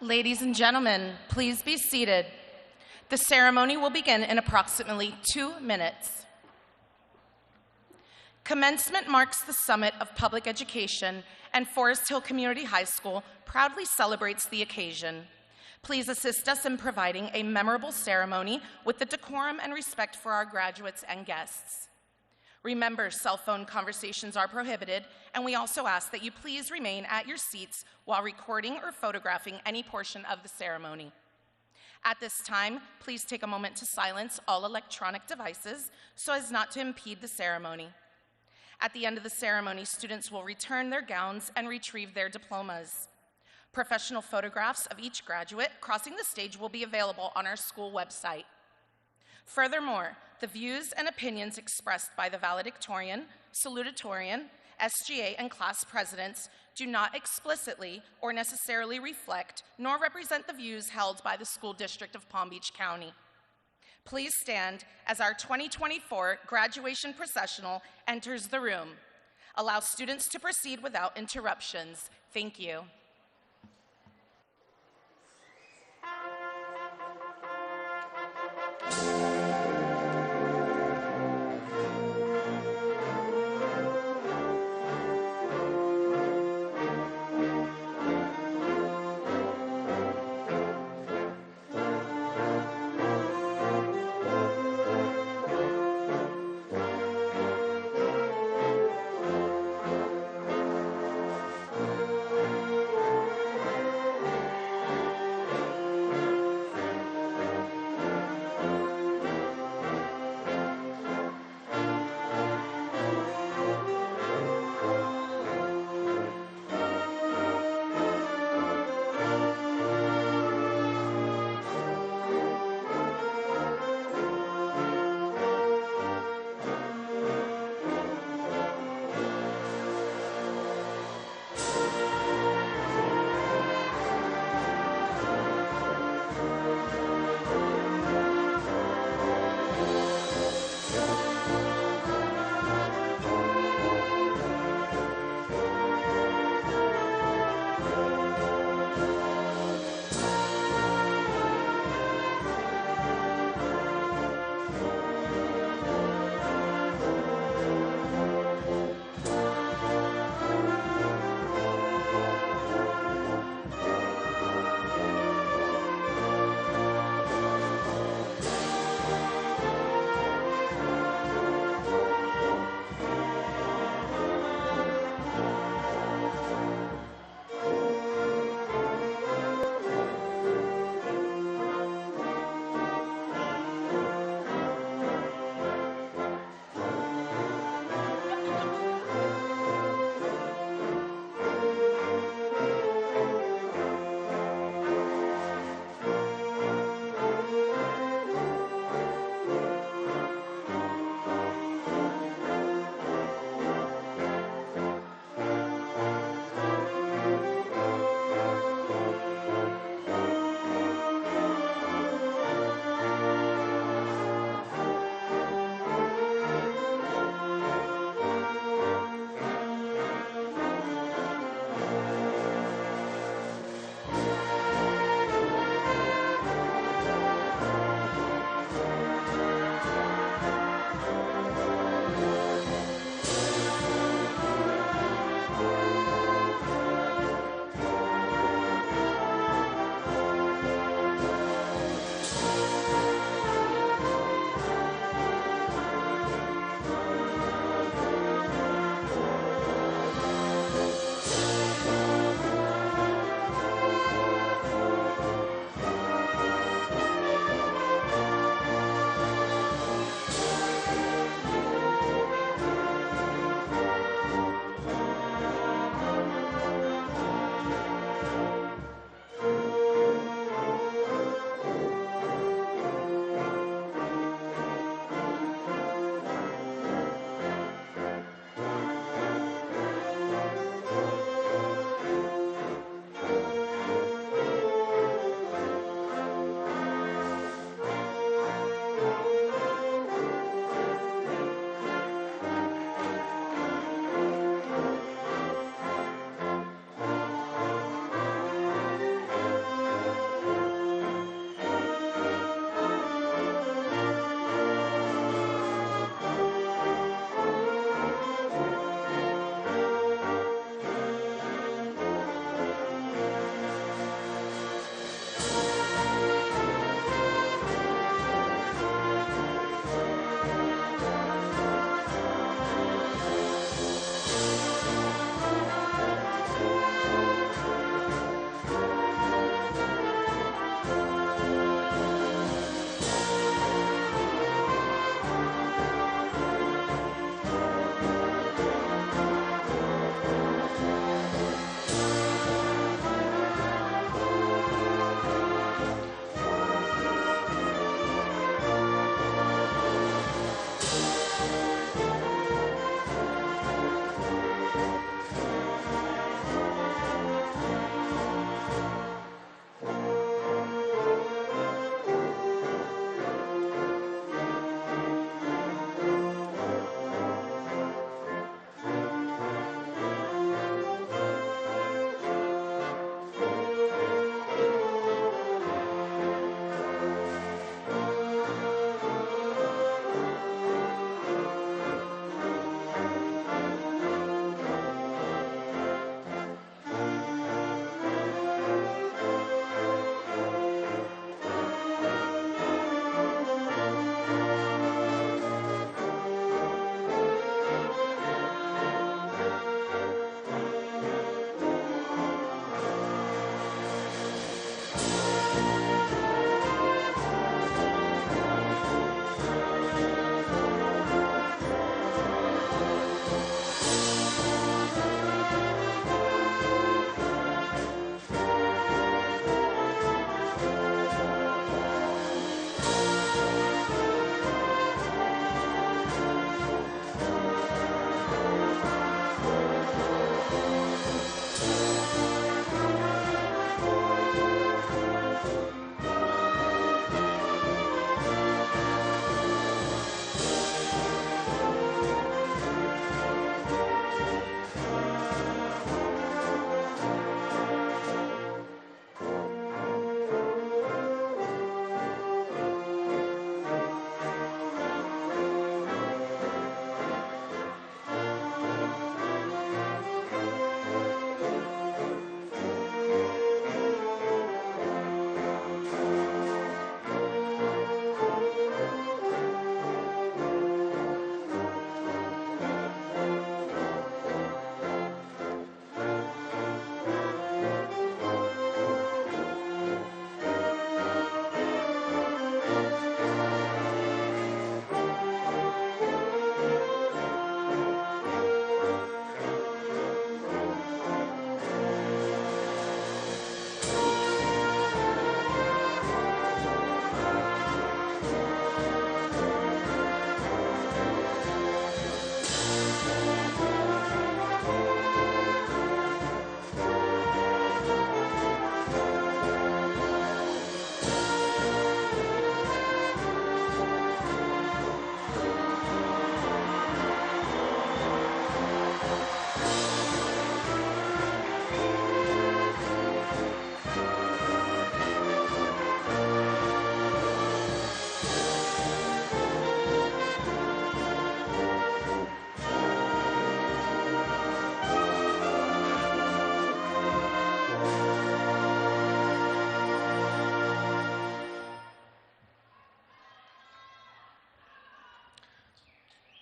Ladies and gentlemen, please be seated. The ceremony will begin in approximately 2 minutes. Commencement marks the summit of public education, and Forest Hill Community High School proudly celebrates the occasion. Please assist us in providing a memorable ceremony with the decorum and respect for our graduates and guests. Remember, cell phone conversations are prohibited, and we also ask that you please remain at your seats while recording or photographing any portion of the ceremony. At this time, please take a moment to silence all electronic devices so as not to impede the ceremony. At the end of the ceremony, students will return their gowns and retrieve their diplomas. Professional photographs of each graduate crossing the stage will be available on our school website. Furthermore, the views and opinions expressed by the valedictorian, salutatorian, SGA, and class presidents do not explicitly or necessarily reflect nor represent the views held by the School District of Palm Beach County. Please stand as our 2024 graduation processional enters the room. Allow students to proceed without interruptions. Thank you.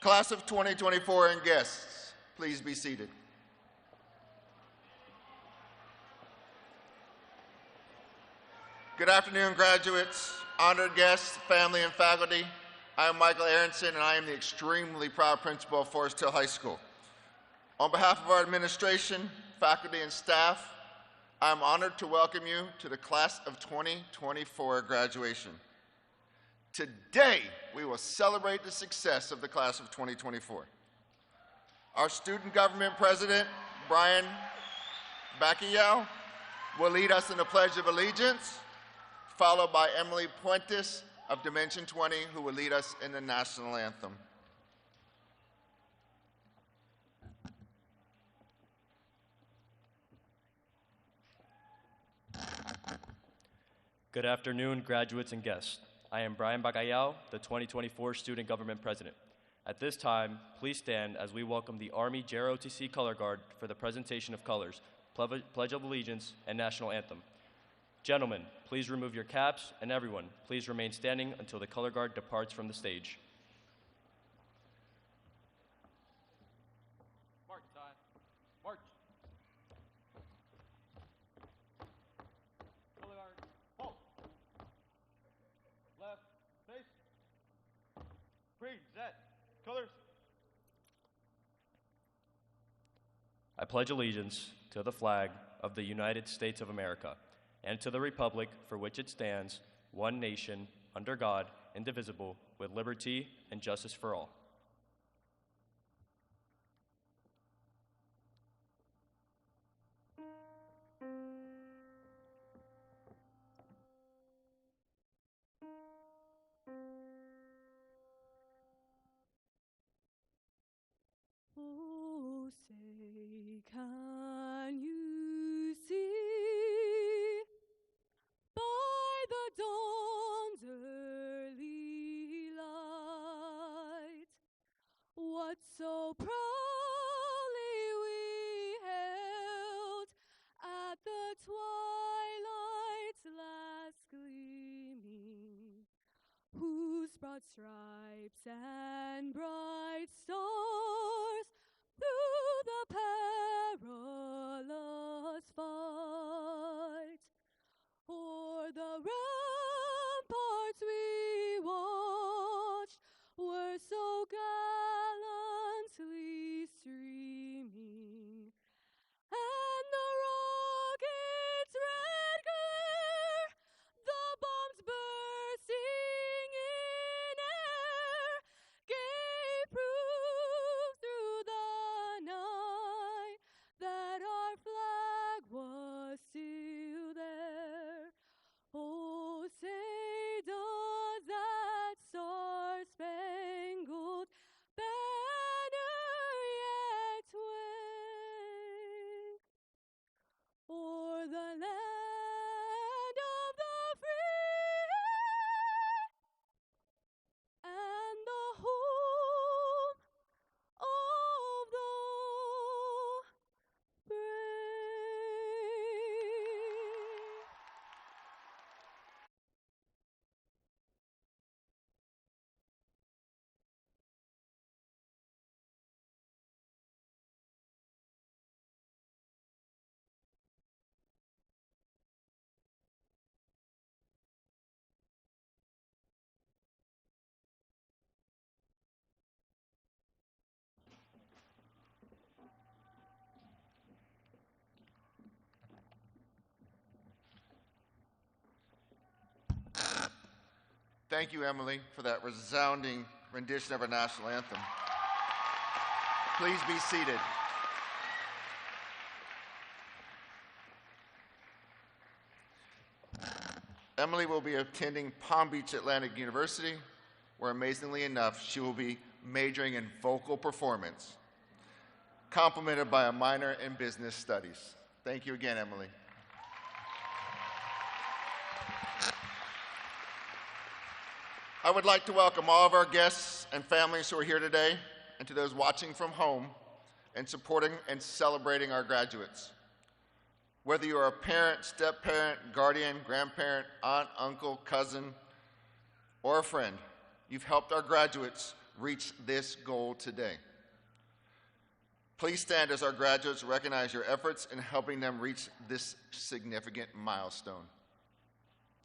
Class of 2024 and guests, please be seated. Good afternoon, graduates, honored guests, family, and faculty. I am Michael Aronson, and I am the extremely proud principal of Forest Hill High School. On behalf of our administration, faculty, and staff, I am honored to welcome you to the Class of 2024 graduation. Today, we will celebrate the success of the Class of 2024. Our Student Government President, Brian Bacquiao, will lead us in the Pledge of Allegiance, followed by Emily Puentes of Dimension 20, who will lead us in the National Anthem. Good afternoon, graduates and guests. I am Brian Bacquiao, the 2024 Student Government President. At this time, please stand as we welcome the Army JROTC Color Guard for the presentation of colors, Pledge of Allegiance, and National Anthem. Gentlemen, please remove your caps, and everyone, please remain standing until the Color Guard departs from the stage. March time. March. Color Guard, halt. Left, face. Green, set. Colors. I pledge allegiance to the flag of the United States of America and to the republic for which it stands, one nation, under God, indivisible, with liberty and justice for all. Oh, say, can you see by the dawn's early light what so proudly we held at the twilight's last gleaming, whose broad stripes and bright stars through the perilous fight o'er the ramparts we watched were so gallantly streaming, and the rocket's red glare, the bombs bursting in air, gave proof through the night that our flag was still there. Oh, say does that star-spangled banner yet wave o'er the land of the free and the home of the brave? Thank you, Emily, for that resounding rendition of our national anthem. Please be seated. Emily will be attending Palm Beach Atlantic University, where amazingly enough, she will be majoring in vocal performance, complemented by a minor in business studies. Thank you again, Emily. I would like to welcome all of our guests and families who are here today, and to those watching from home and supporting and celebrating our graduates. Whether you are a parent, step-parent, guardian, grandparent, aunt, uncle, cousin, or a friend, you've helped our graduates reach this goal today. Please stand as our graduates recognize your efforts in helping them reach this significant milestone.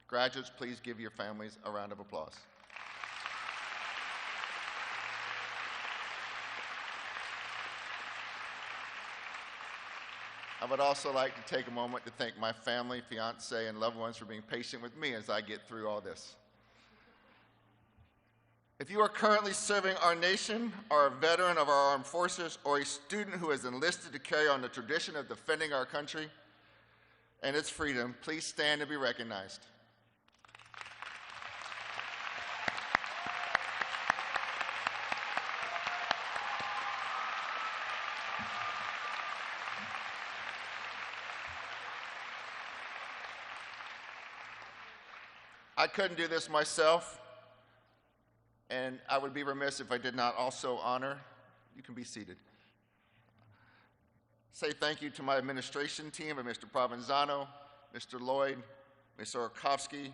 Graduates, please give your families a round of applause. I would also like to take a moment to thank my family, fiance, and loved ones for being patient with me as I get through all this. If you are currently serving our nation, are a veteran of our armed forces, or a student who has enlisted to carry on the tradition of defending our country and its freedom, please stand and be recognized. I couldn't do this myself, and I would be remiss if I did not also honor, you can be seated, say thank you to my administration team of Mr. Provenzano, Mr. Lloyd, Ms. Orakovsky,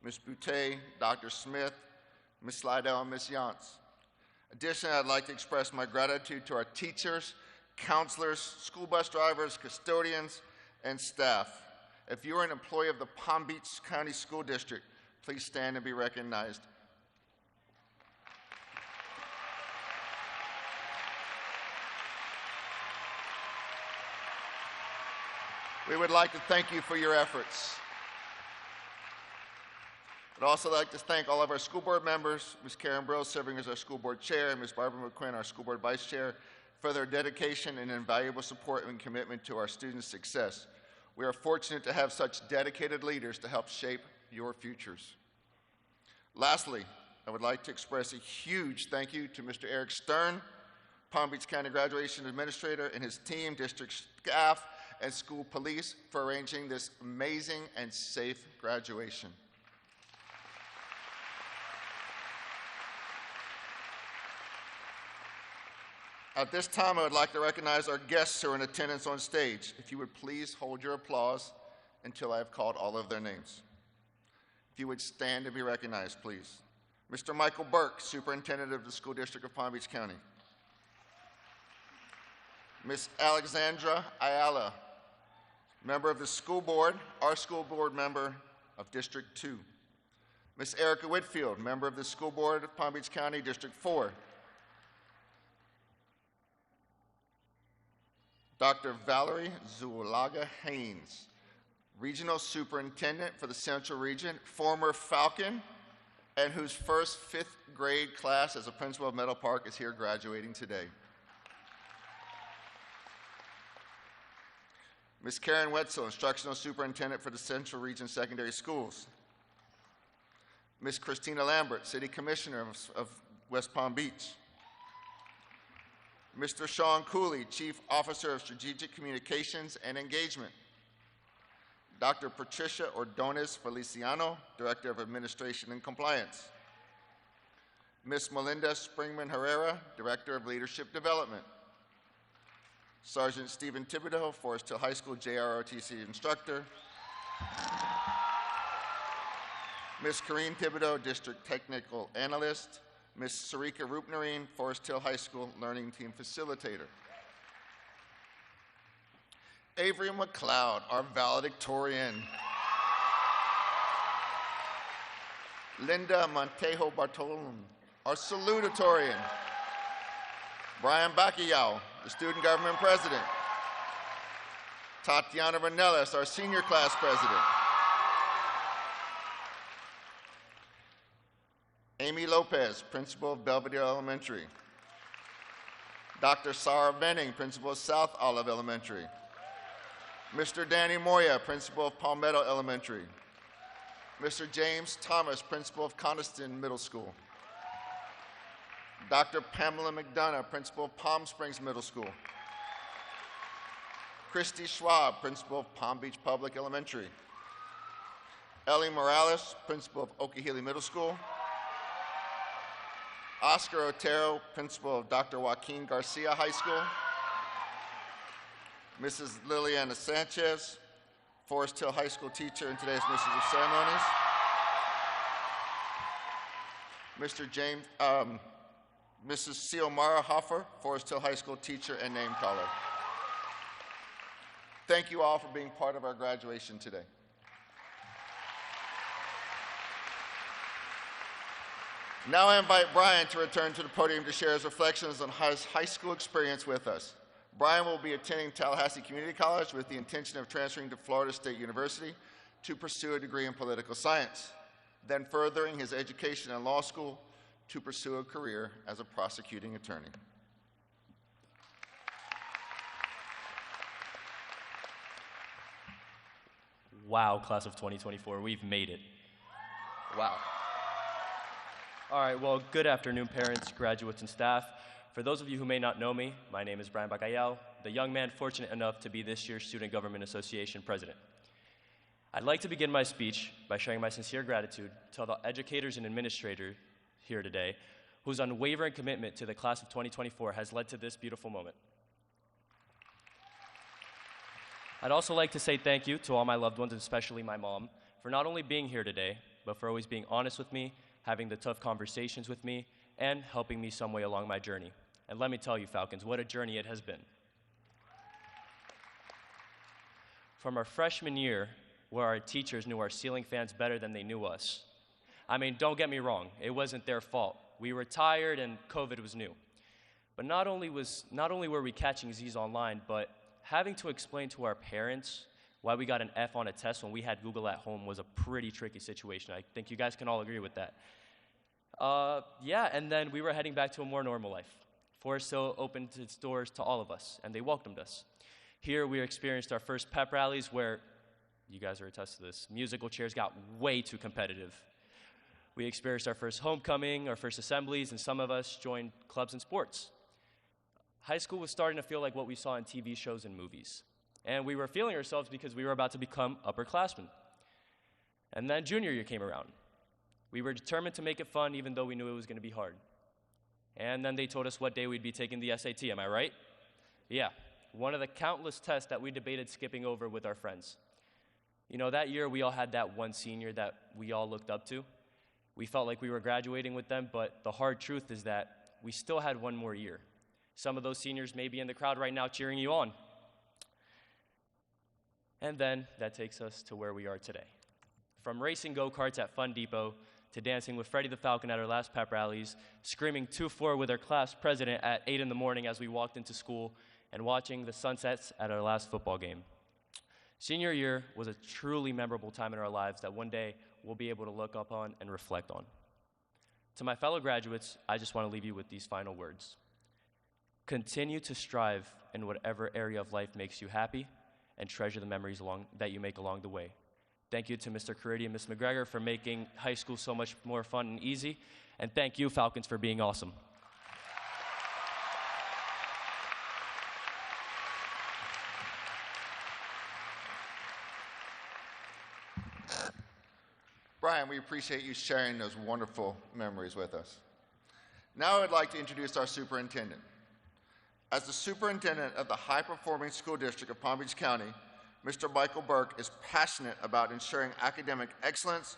Ms. Boutte, Dr. Smith, Ms. Slidell, and Ms. Yance. Additionally, I'd like to express my gratitude to our teachers, counselors, school bus drivers, custodians, and staff. If you are an employee of the Palm Beach County School District, please stand and be recognized. We would like to thank you for your efforts. I'd also like to thank all of our school board members, Ms. Karen Brill serving as our school board chair, and Ms. Barbara McQuinn, our school board vice chair, for their dedication and invaluable support and commitment to our students' success. We are fortunate to have such dedicated leaders to help shape your futures. Lastly, I would like to express a huge thank you to Mr. Eric Stern, Palm Beach County Graduation Administrator, and his team, district staff, and school police for arranging this amazing and safe graduation. At this time, I would like to recognize our guests who are in attendance on stage. If you would please hold your applause until I have called all of their names. If you would stand and be recognized, please. Mr. Michael Burke, Superintendent of the School District of Palm Beach County. Ms. Alexandra Ayala, member of the school board, our school board member of District 2. Ms. Erica Whitfield, member of the school board of Palm Beach County, District 4. Dr. Valerie Zulaga Haynes, Regional Superintendent for the Central Region, former Falcon, and whose first 5th grade class as a principal of Meadow Park is here graduating today. Ms. Karen Wetzel, Instructional Superintendent for the Central Region Secondary Schools. Ms. Christina Lambert, City Commissioner of West Palm Beach. Mr. Sean Cooley, Chief Officer of Strategic Communications and Engagement. Dr. Patricia Ordonez Feliciano, Director of Administration and Compliance. Ms. Melinda Springman Herrera, Director of Leadership Development. Sergeant Stephen Thibodeau, Forest Hill High School JROTC instructor. Ms. Corrine Thibodeau, District Technical Analyst. Ms. Sarika Rupnarine, Forest Hill High School Learning Team Facilitator. Avery McLeod, our valedictorian. Linda Montejo Bartolome, our salutatorian. Brian Bacquiao, the student government president. Tatiana Ranellis, our senior class president. Amy Lopez, principal of Belvedere Elementary. Dr. Sarah Venning, principal of South Olive Elementary. Mr. Danny Moya, principal of Palmetto Elementary. Mr. James Thomas, principal of Coniston Middle School. Dr. Pamela McDonough, principal of Palm Springs Middle School. Christy Schwab, principal of Palm Beach Public Elementary. Ellie Morales, principal of Okeechobee Middle School. Oscar Otero, principal of Dr. Joaquin Garcia High School. Mrs. Liliana Sanchez, Forest Hill High School teacher and today's Mistress of Ceremonies. Mrs. Xiomara Hoffer, Forest Hill High School teacher and name caller. Thank you all for being part of our graduation today. Now I invite Brian to return to the podium to share his reflections on his high school experience with us. Brian will be attending Tallahassee Community College with the intention of transferring to Florida State University to pursue a degree in political science, then furthering his education in law school to pursue a career as a prosecuting attorney. Wow, class of 2024, we've made it. Wow. All right, well, good afternoon, parents, graduates, and staff. For those of you who may not know me, my name is Brian Bacallao, the young man fortunate enough to be this year's Student Government Association president. I'd like to begin my speech by sharing my sincere gratitude to all the educators and administrators here today whose unwavering commitment to the class of 2024 has led to this beautiful moment. I'd also like to say thank you to all my loved ones, especially my mom, for not only being here today, but for always being honest with me, having the tough conversations with me, and helping me some way along my journey. And let me tell you, Falcons, what a journey it has been. From our freshman year, where our teachers knew our ceiling fans better than they knew us. I mean, don't get me wrong, it wasn't their fault. We were tired and COVID was new. But not only were we catching Z's online, but having to explain to our parents why we got an F on a test when we had Google at home was a pretty tricky situation. I think you guys can all agree with that. And then we were heading back to a more normal life. Forest Hill opened its doors to all of us, and they welcomed us. Here we experienced our first pep rallies where, you guys are attest to this, musical chairs got way too competitive. We experienced our first homecoming, our first assemblies, and some of us joined clubs and sports. High school was starting to feel like what we saw in TV shows and movies. And we were feeling ourselves because we were about to become upperclassmen. And then junior year came around. We were determined to make it fun even though we knew it was going to be hard. And then they told us what day we'd be taking the SAT, am I right? Yeah, one of the countless tests that we debated skipping over with our friends. You know, that year we all had that one senior that we all looked up to. We felt like we were graduating with them, but the hard truth is that we still had one more year. Some of those seniors may be in the crowd right now cheering you on. And then that takes us to where we are today. From racing go-karts at Fun Depot to dancing with Freddie the Falcon at our last pep rallies, screaming 2-4 with our class president at 8 in the morning as we walked into school, and watching the sunsets at our last football game. Senior year was a truly memorable time in our lives that one day we'll be able to look up on and reflect on. To my fellow graduates, I just want to leave you with these final words. Continue to strive in whatever area of life makes you happy and treasure the memories that you make along the way. Thank you to Mr. Caridi and Ms. McGregor for making high school so much more fun and easy. And thank you, Falcons, for being awesome. Brian, we appreciate you sharing those wonderful memories with us. Now I'd like to introduce our superintendent. As the superintendent of the high-performing school district of Palm Beach County, Mr. Michael Burke is passionate about ensuring academic excellence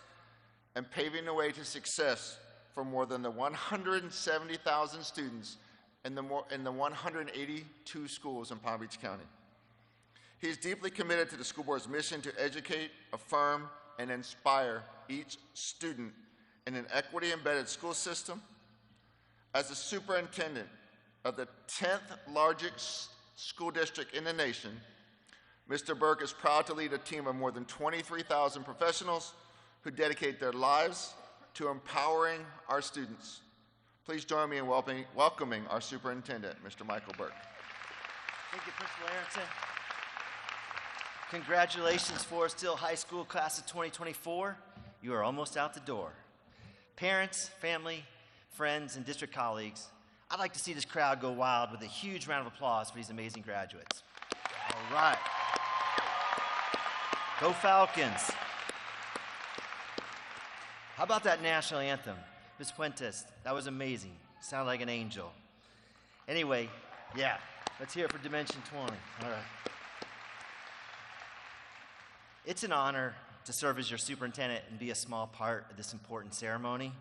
and paving the way to success for more than the 170,000 students in the 182 schools in Palm Beach County. He is deeply committed to the school board's mission to educate, affirm, and inspire each student in an equity-embedded school system. As the superintendent of the 10th largest school district in the nation, Mr. Burke is proud to lead a team of more than 23,000 professionals who dedicate their lives to empowering our students. Please join me in welcoming our superintendent, Mr. Michael Burke. Thank you, Principal Aronson. Congratulations, Forest Hill High School class of 2024. You are almost out the door. Parents, family, friends, and district colleagues, I'd like to see this crowd go wild with a huge round of applause for these amazing graduates. All right. Go Falcons. How about that national anthem? Ms. Fuentes, that was amazing. Sounded like an angel. Anyway, yeah, let's hear it for Dimension 20. All right. It's an honor to serve as your superintendent and be a small part of this important ceremony.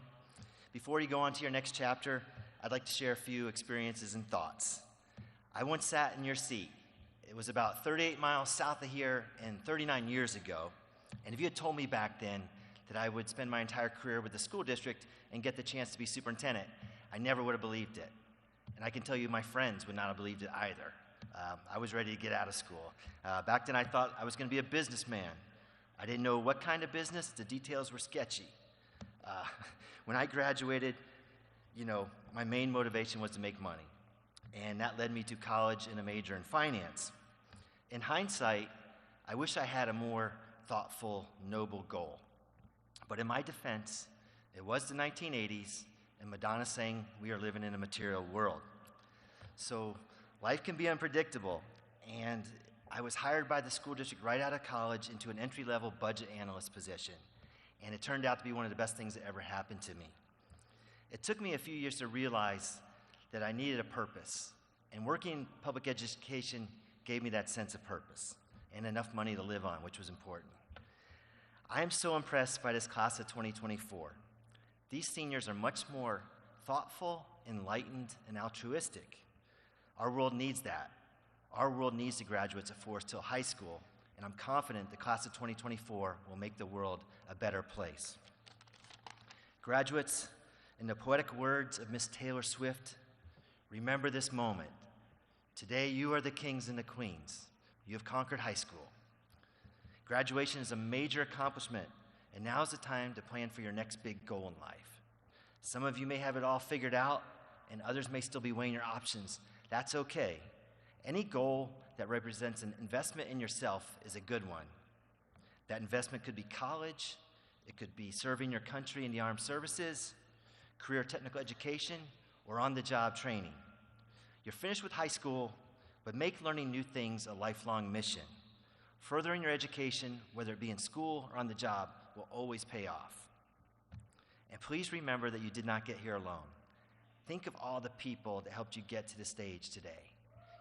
Before you go on to your next chapter, I'd like to share a few experiences and thoughts. I once sat in your seat. It was about 38 miles south of here and 39 years ago. And if you had told me back then that I would spend my entire career with the school district and get the chance to be superintendent, I never would have believed it. And I can tell you my friends would not have believed it either. I was ready to get out of school. Back then I thought I was going to be a businessman. I didn't know what kind of business. The details were sketchy. When I graduated, my main motivation was to make money. And that led me to college and a major in finance. In hindsight, I wish I had a more thoughtful, noble goal. But in my defense, it was the 1980s, and Madonna sang, "We are living in a material world." So life can be unpredictable, and I was hired by the school district right out of college into an entry-level budget analyst position, and it turned out to be one of the best things that ever happened to me. It took me a few years to realize that I needed a purpose, and working in public education gave me that sense of purpose and enough money to live on, which was important. I am so impressed by this class of 2024. These seniors are much more thoughtful, enlightened, and altruistic. Our world needs that. Our world needs the graduates of Forest Hill High School, and I'm confident the class of 2024 will make the world a better place. Graduates, in the poetic words of Miss Taylor Swift, remember this moment. Today you are the kings and the queens. You have conquered high school. Graduation is a major accomplishment, and now is the time to plan for your next big goal in life. Some of you may have it all figured out, and others may still be weighing your options. That's okay. Any goal that represents an investment in yourself is a good one. That investment could be college, it could be serving your country in the armed services, career technical education, or on-the-job training. You're finished with high school, but make learning new things a lifelong mission. Furthering your education, whether it be in school or on the job, will always pay off. And please remember that you did not get here alone. Think of all the people that helped you get to the stage today.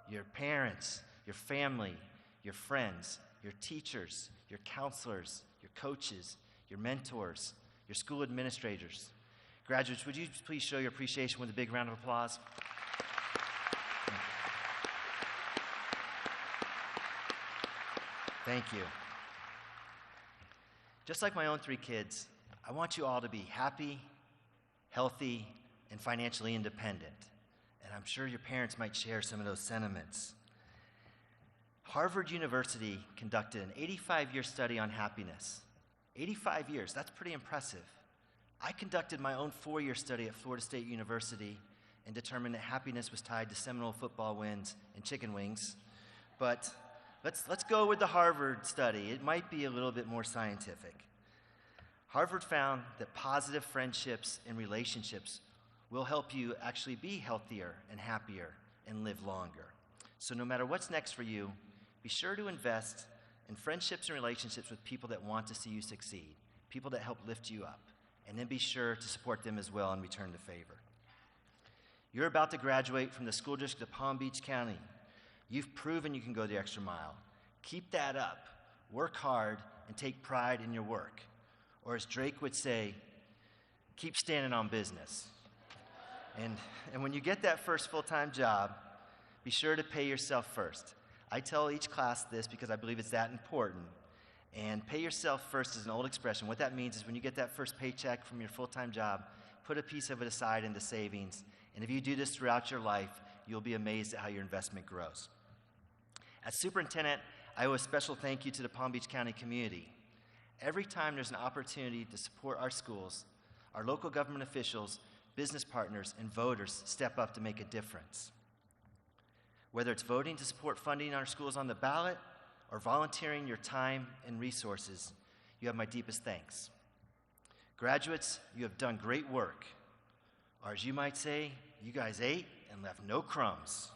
Your parents, your family, your friends, your teachers, your counselors, your coaches, your mentors, your school administrators. Graduates, would you please show your appreciation with a big round of applause? Thank you. Just like my own 3 kids, I want you all to be happy, healthy, and financially independent. And I'm sure your parents might share some of those sentiments. Harvard University conducted an 85-year study on happiness. 85 years, that's pretty impressive. I conducted my own 4-year study at Florida State University and determined that happiness was tied to Seminole football wins and chicken wings. But let's go with the Harvard study. It might be a little bit more scientific. Harvard found that positive friendships and relationships will help you actually be healthier and happier and live longer. So no matter what's next for you, be sure to invest in friendships and relationships with people that want to see you succeed, people that help lift you up, and then be sure to support them as well and return the favor. You're about to graduate from the school district of Palm Beach County. You've proven you can go the extra mile. Keep that up. Work hard and take pride in your work. Or as Drake would say, keep standing on business. And when you get that first full-time job, be sure to pay yourself first. I tell each class this because I believe it's that important. And pay yourself first is an old expression. What that means is when you get that first paycheck from your full-time job, put a piece of it aside into savings. And if you do this throughout your life, you'll be amazed at how your investment grows. As superintendent, I owe a special thank you to the Palm Beach County community. Every time there's an opportunity to support our schools, our local government officials, business partners, and voters step up to make a difference. Whether it's voting to support funding our schools on the ballot or volunteering your time and resources, you have my deepest thanks. Graduates, you have done great work. Or as you might say, you guys ate and left no crumbs.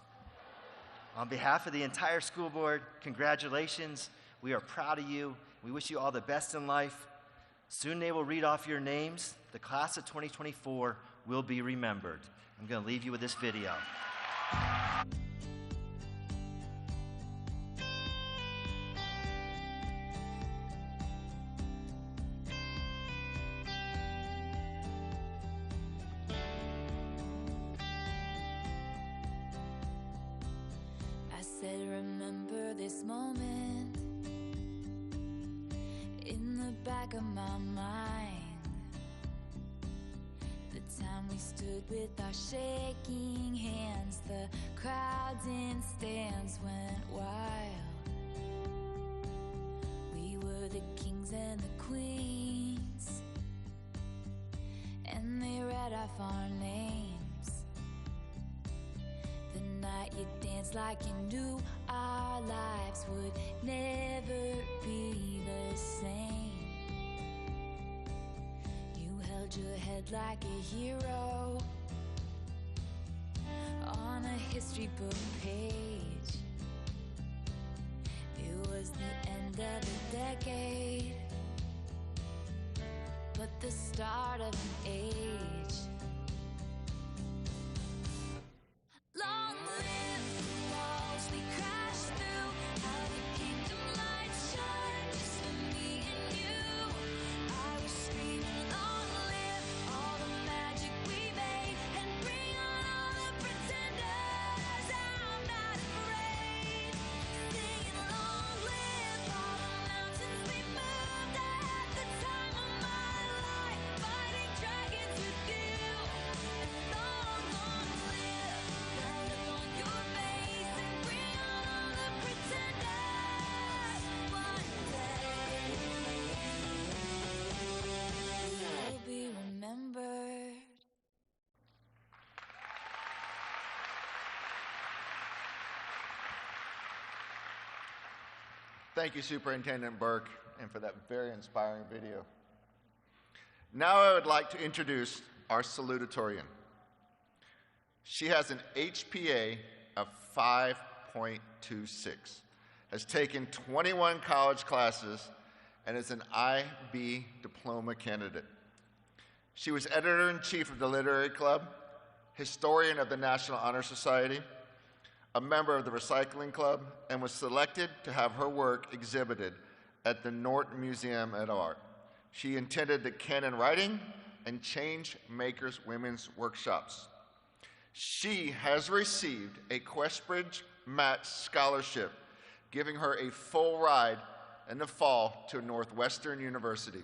On behalf of the entire school board, congratulations. We are proud of you. We wish you all the best in life. Soon they will read off your names. The class of 2024 will be remembered. I'm going to leave you with this video. I said, remember this moment in the back of my mind. The time we stood with our shaking hands, the crowds in stands went wild. We were the kings and the queens, and they read off our names. The night you danced like you knew our lives would never be the same. You held your head like a hero on a history book page. It was the end of a decade, but the start of an age. Long live the walls we crashed through, how the kingdom lights shine just for me and you. I was screaming, long live all the magic we made, and bring on all the pretenders. I'm not afraid, singing long live all the mountains we moved. I had the time of my life, fighting dragons with you. And long, long live the look on your face, and bring on all the pretenders. One day you'll be remembered. Thank you, Superintendent Burke, and for that very inspiring video. Now I would like to introduce our salutatorian. She has an HPA of 5.26, has taken 21 college classes, and is an IB diploma candidate. She was editor-in-chief of the Literary Club, historian of the National Honor Society, a member of the Recycling Club, and was selected to have her work exhibited at the Norton Museum of Art. She attended the Canon Writing and Change Makers Women's Workshops. She has received a Questbridge Match Scholarship, giving her a full ride in the fall to Northwestern University,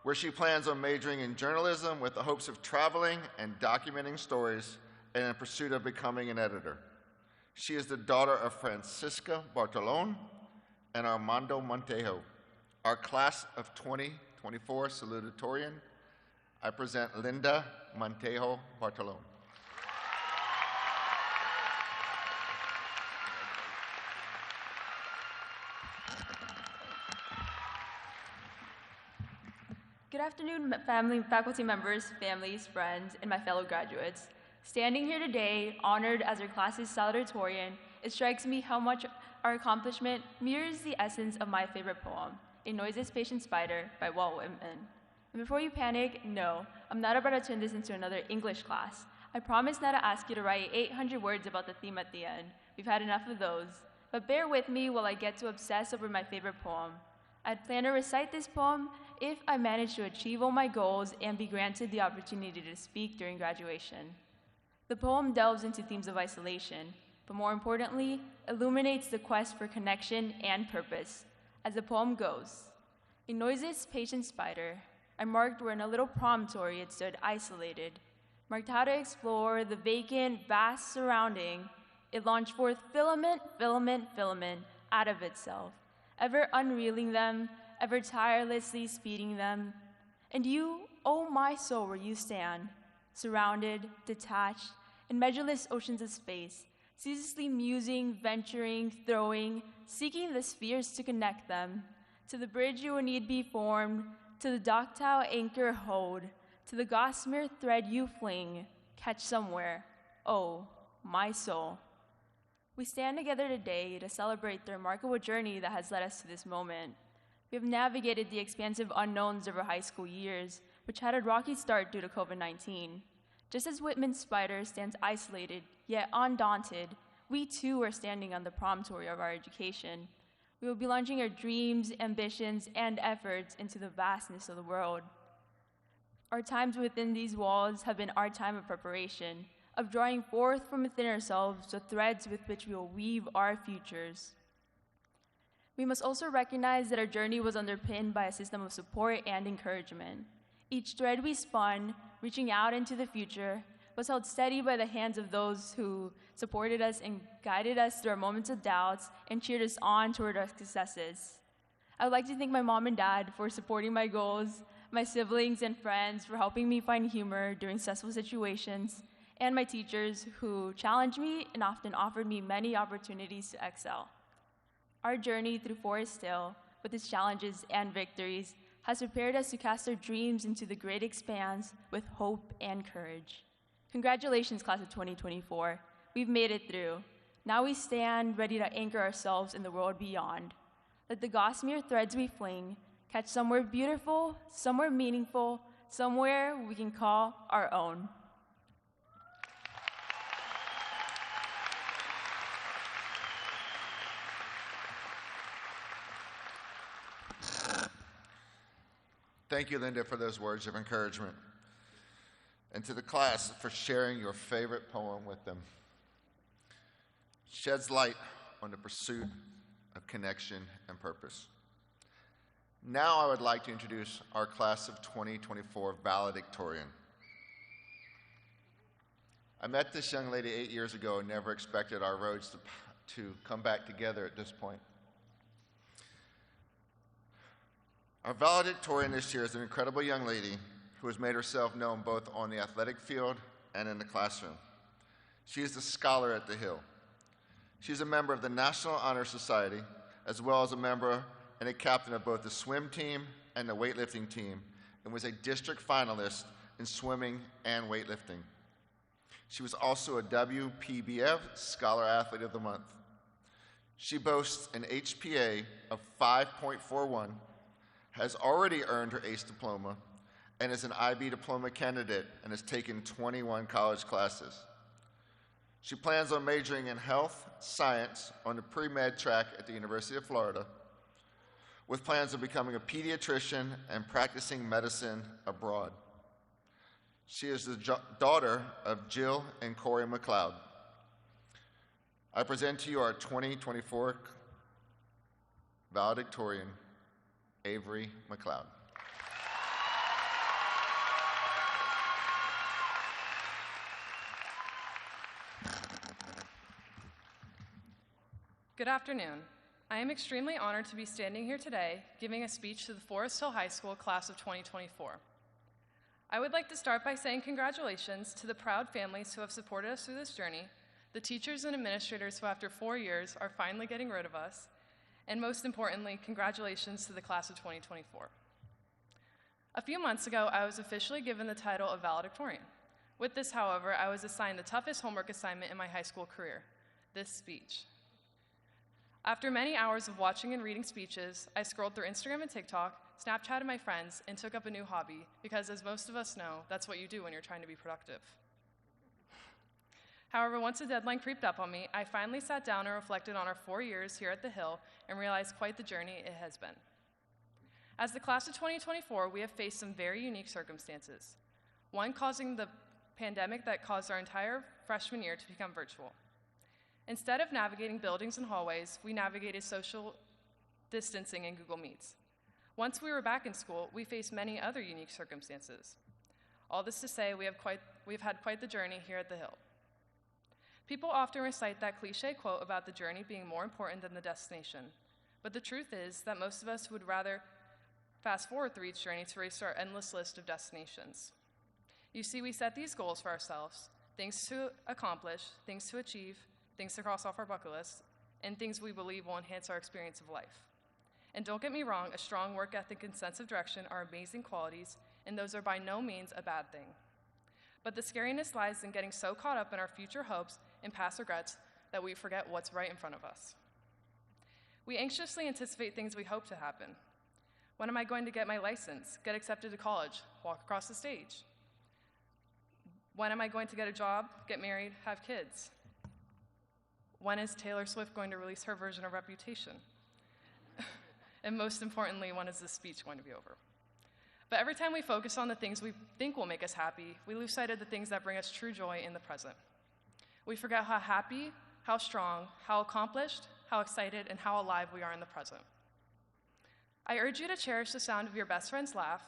where she plans on majoring in journalism with the hopes of traveling and documenting stories and in pursuit of becoming an editor. She is the daughter of Francisca Bartolone and Armando Montejo. Our class of 2024 salutatorian, I present Linda Montejo Bartolone. Good afternoon, faculty members, families, friends, and my fellow graduates. Standing here today, honored as our class's salutatorian, it strikes me how much our accomplishment mirrors the essence of my favorite poem, A Noiseless Patient Spider by Walt Whitman. And before you panic, no, I'm not about to turn this into another English class. I promise not to ask you to write 800 words about the theme at the end. We've had enough of those. But bear with me while I get to obsess over my favorite poem. I'd plan to recite this poem if I manage to achieve all my goals and be granted the opportunity to speak during graduation. The poem delves into themes of isolation, but more importantly, illuminates the quest for connection and purpose. As the poem goes, a noiseless patient spider, I marked where in a little promontory it stood isolated, marked how to explore the vacant, vast surrounding. It launched forth filament, filament, filament out of itself, ever unreeling them, ever tirelessly speeding them. And you, oh my soul, where you stand, surrounded, detached, in measureless oceans of space, ceaselessly musing, venturing, throwing, seeking the spheres to connect them, to the bridge you will need be formed, to the ductile anchor hold, to the gossamer thread you fling, catch somewhere, oh, my soul. We stand together today to celebrate the remarkable journey that has led us to this moment. We have navigated the expansive unknowns of our high school years, which had a rocky start due to COVID-19. Just as Whitman's spider stands isolated, yet undaunted, we too are standing on the promontory of our education. We will be launching our dreams, ambitions, and efforts into the vastness of the world. Our times within these walls have been our time of preparation, of drawing forth from within ourselves the threads with which we will weave our futures. We must also recognize that our journey was underpinned by a system of support and encouragement. Each thread we spun, reaching out into the future, was held steady by the hands of those who supported us and guided us through our moments of doubts and cheered us on toward our successes. I would like to thank my mom and dad for supporting my goals, my siblings and friends for helping me find humor during stressful situations, and my teachers who challenged me and often offered me many opportunities to excel. Our journey through Forest Hill, with its challenges and victories, has prepared us to cast our dreams into the great expanse with hope and courage. Congratulations, class of 2024. We've made it through. Now we stand ready to anchor ourselves in the world beyond. Let the gossamer threads we fling catch somewhere beautiful, somewhere meaningful, somewhere we can call our own. Thank you, Linda, for those words of encouragement, and to the class for sharing your favorite poem with them. Sheds light on the pursuit of connection and purpose. Now I would like to introduce our class of 2024 valedictorian. I met this young lady 8 years ago and never expected our roads to come back together at this point. Our valedictorian this year is an incredible young lady who has made herself known both on the athletic field and in the classroom. She is a scholar at the Hill. She's a member of the National Honor Society, as well as a member and a captain of both the swim team and the weightlifting team, and was a district finalist in swimming and weightlifting. She was also a WPBF Scholar Athlete of the Month. She boasts an HPA of 5.41, has already earned her ACE diploma, and is an IB diploma candidate and has taken 21 college classes. She plans on majoring in health science on the pre-med track at the University of Florida, with plans of becoming a pediatrician and practicing medicine abroad. She is the daughter of Jill and Corey McLeod. I present to you our 2024 valedictorian, Avery McLeod. Good afternoon. I am extremely honored to be standing here today giving a speech to the Forest Hill High School class of 2024. I would like to start by saying congratulations to the proud families who have supported us through this journey, the teachers and administrators who after 4 years are finally getting rid of us, and most importantly, congratulations to the class of 2024. A few months ago, I was officially given the title of valedictorian. With this, however, I was assigned the toughest homework assignment in my high school career, this speech. After many hours of watching and reading speeches, I scrolled through Instagram and TikTok, Snapchatted my friends, and took up a new hobby, because as most of us know, that's what you do when you're trying to be productive. However, once the deadline creeped up on me, I finally sat down and reflected on our 4 years here at the Hill and realized quite the journey it has been. As the class of 2024, we have faced some very unique circumstances. One causing the pandemic that caused our entire freshman year to become virtual. Instead of navigating buildings and hallways, we navigated social distancing in Google Meets. Once we were back in school, we faced many other unique circumstances. All this to say, we've had quite the journey here at the Hill. People often recite that cliche quote about the journey being more important than the destination. But the truth is that most of us would rather fast forward through each journey to race our endless list of destinations. You see, we set these goals for ourselves, things to accomplish, things to achieve, things to cross off our bucket list, and things we believe will enhance our experience of life. And don't get me wrong, a strong work ethic and sense of direction are amazing qualities, and those are by no means a bad thing. But the scariness lies in getting so caught up in our future hopes and past regrets that we forget what's right in front of us. We anxiously anticipate things we hope to happen. When am I going to get my license, get accepted to college, walk across the stage? When am I going to get a job, get married, have kids? When is Taylor Swift going to release her version of Reputation? And most importantly, when is this speech going to be over? But every time we focus on the things we think will make us happy, we lose sight of the things that bring us true joy in the present. We forget how happy, how strong, how accomplished, how excited, and how alive we are in the present. I urge you to cherish the sound of your best friend's laugh,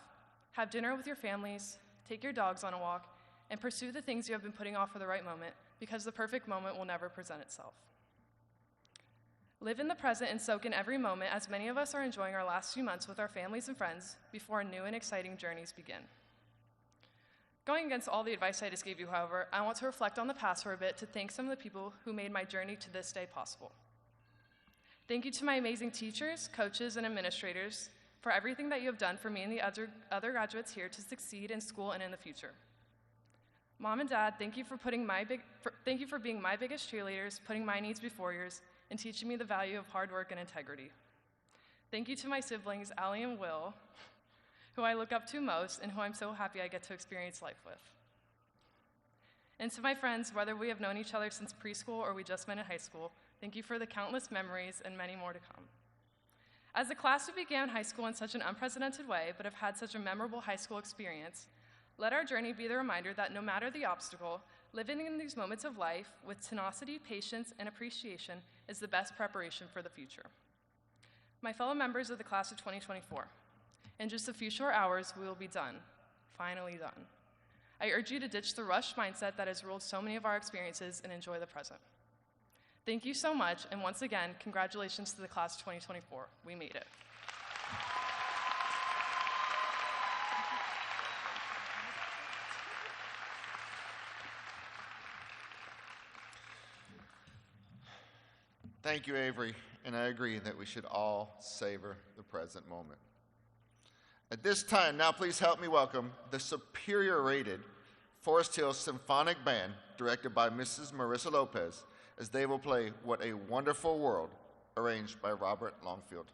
have dinner with your families, take your dogs on a walk, and pursue the things you have been putting off for the right moment, because the perfect moment will never present itself. Live in the present and soak in every moment, as many of us are enjoying our last few months with our families and friends before new and exciting journeys begin. Going against all the advice I just gave you, however, I want to reflect on the past for a bit to thank some of the people who made my journey to this day possible. Thank you to my amazing teachers, coaches, and administrators for everything that you have done for me and the other graduates here to succeed in school and in the future. Mom and Dad, thank you for being my biggest cheerleaders, putting my needs before yours, and teaching me the value of hard work and integrity. Thank you to my siblings, Allie and Will, who I look up to most and who I'm so happy I get to experience life with. And to my friends, whether we have known each other since preschool or we just met in high school, thank you for the countless memories and many more to come. As a class who began high school in such an unprecedented way, but have had such a memorable high school experience, let our journey be the reminder that no matter the obstacle, living in these moments of life with tenacity, patience, and appreciation is the best preparation for the future. My fellow members of the class of 2024, in just a few short hours, we will be done, finally done. I urge you to ditch the rushed mindset that has ruled so many of our experiences and enjoy the present. Thank you so much, and once again, congratulations to the class of 2024. We made it. Thank you, Avery, and I agree that we should all savor the present moment. At this time, now please help me welcome the superior-rated Forest Hill Symphonic Band, directed by Mrs. Marissa Lopez, as they will play What a Wonderful World, arranged by Robert Longfield.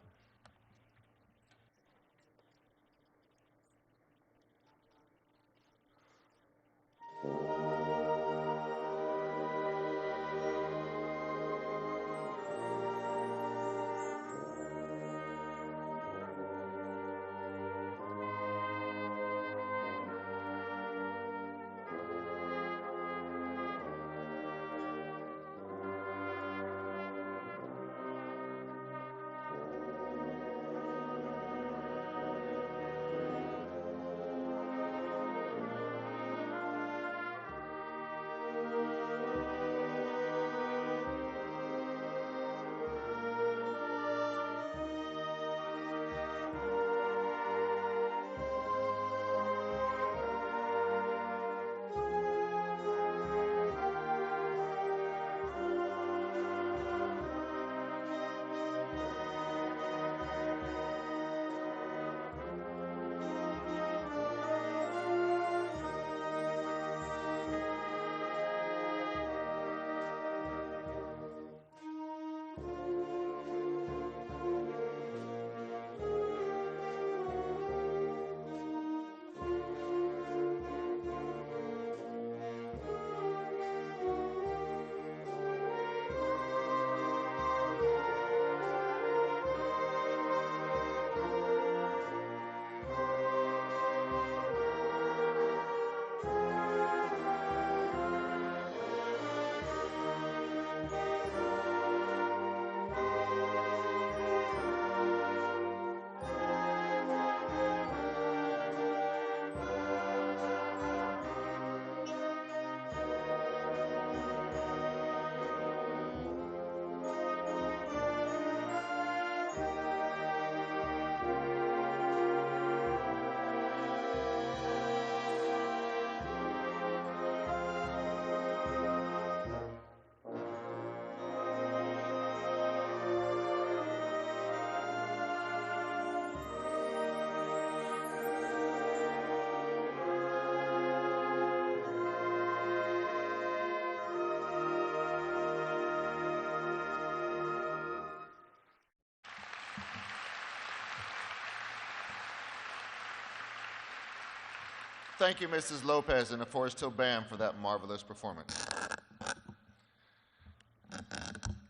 Thank you, Mrs. Lopez and the Forest Hill Band, for that marvelous performance.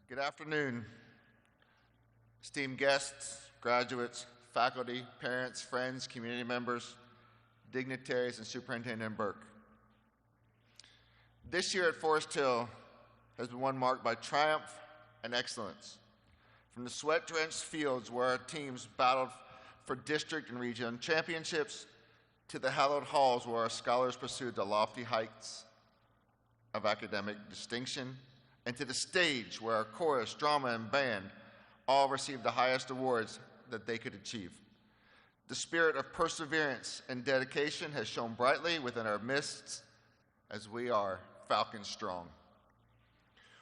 Good afternoon, esteemed guests, graduates, faculty, parents, friends, community members, dignitaries, and Superintendent Burke. This year at Forest Hill has been one marked by triumph and excellence. From the sweat-drenched fields where our teams battled for district and region championships, to the hallowed halls where our scholars pursued the lofty heights of academic distinction, and to the stage where our chorus, drama, and band all received the highest awards that they could achieve. The spirit of perseverance and dedication has shone brightly within our midst as we are Falcon Strong.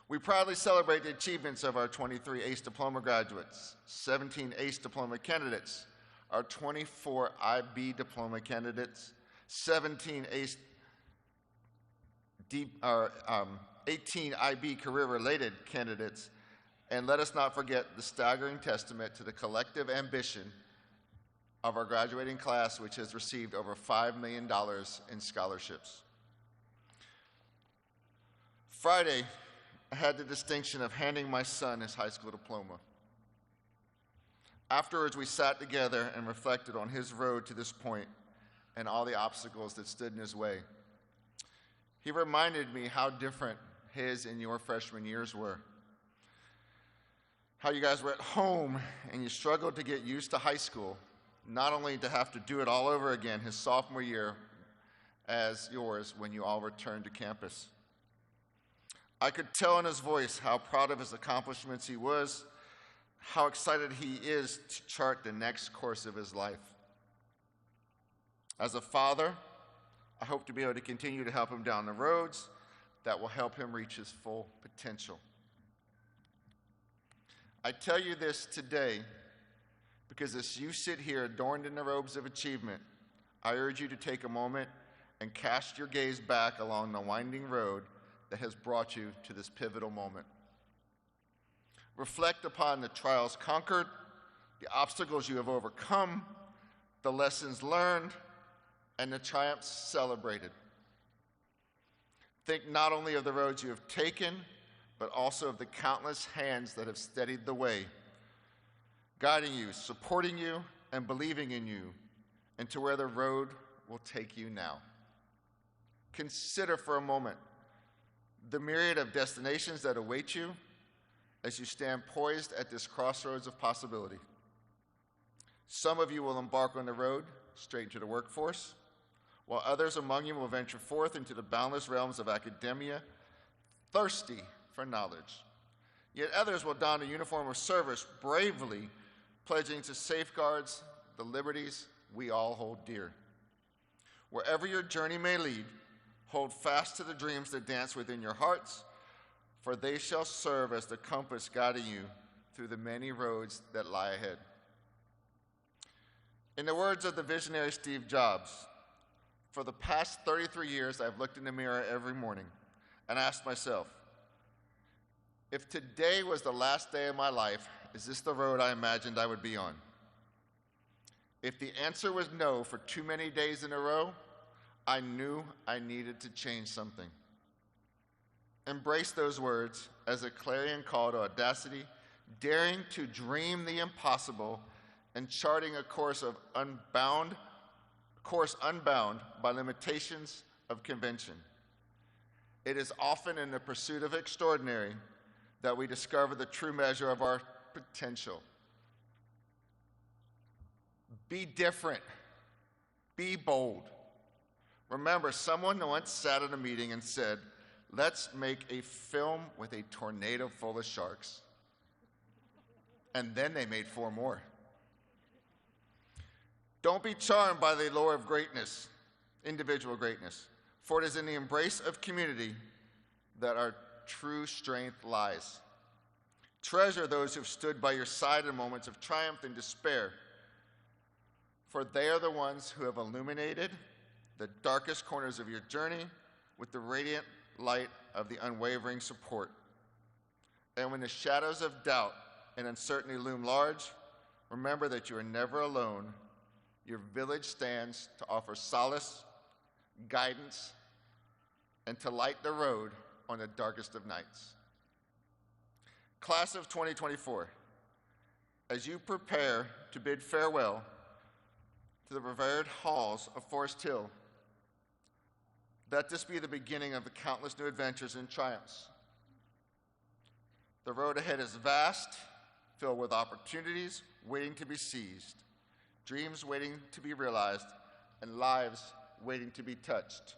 We proudly celebrate the achievements of our 23 ACE Diploma graduates, 17 ACE Diploma candidates, our 24 IB Diploma candidates, 17 ACE, 18 IB career-related candidates, and let us not forget the staggering testament to the collective ambition of our graduating class, which has received over $5 million in scholarships. Friday, I had the distinction of handing my son his high school diploma. Afterwards, we sat together and reflected on his road to this point and all the obstacles that stood in his way. He reminded me how different his and your freshman years were. How you guys were at home and you struggled to get used to high school, not only to have to do it all over again his sophomore year as yours when you all returned to campus. I could tell in his voice how proud of his accomplishments he was, how excited he is to chart the next course of his life. As a father, I hope to be able to continue to help him down the roads that will help him reach his full potential. I tell you this today because as you sit here adorned in the robes of achievement, I urge you to take a moment and cast your gaze back along the winding road that has brought you to this pivotal moment. Reflect upon the trials conquered, the obstacles you have overcome, the lessons learned, and the triumphs celebrated. Think not only of the roads you have taken, but also of the countless hands that have steadied the way, guiding you, supporting you, and believing in you, and to where the road will take you now. Consider for a moment the myriad of destinations that await you as you stand poised at this crossroads of possibility. Some of you will embark on the road straight into the workforce, while others among you will venture forth into the boundless realms of academia, thirsty for knowledge. Yet others will don the uniform of service, bravely pledging to safeguards the liberties we all hold dear. Wherever your journey may lead, hold fast to the dreams that dance within your hearts, for they shall serve as the compass guiding you through the many roads that lie ahead. In the words of the visionary Steve Jobs, for the past 33 years, I've looked in the mirror every morning and asked myself, if today was the last day of my life, is this the road I imagined I would be on? If the answer was no for too many days in a row, I knew I needed to change something. Embrace those words as a clarion call to audacity, daring to dream the impossible and charting a course unbound by limitations of convention. It is often in the pursuit of extraordinary that we discover the true measure of our potential. Be different. Be bold. Remember, someone once sat at a meeting and said, let's make a film with a tornado full of sharks. And then they made 4 more. Don't be charmed by the allure of greatness, individual greatness, for it is in the embrace of community that our true strength lies. Treasure those who've stood by your side in moments of triumph and despair, for they are the ones who have illuminated the darkest corners of your journey with the radiant light of the unwavering support. And when the shadows of doubt and uncertainty loom large, remember that you are never alone. Your village stands to offer solace, guidance, and to light the road on the darkest of nights. Class of 2024, as you prepare to bid farewell, to the revered halls of Forest Hill. Let this be the beginning of the countless new adventures and triumphs. The road ahead is vast, filled with opportunities waiting to be seized, dreams waiting to be realized, and lives waiting to be touched.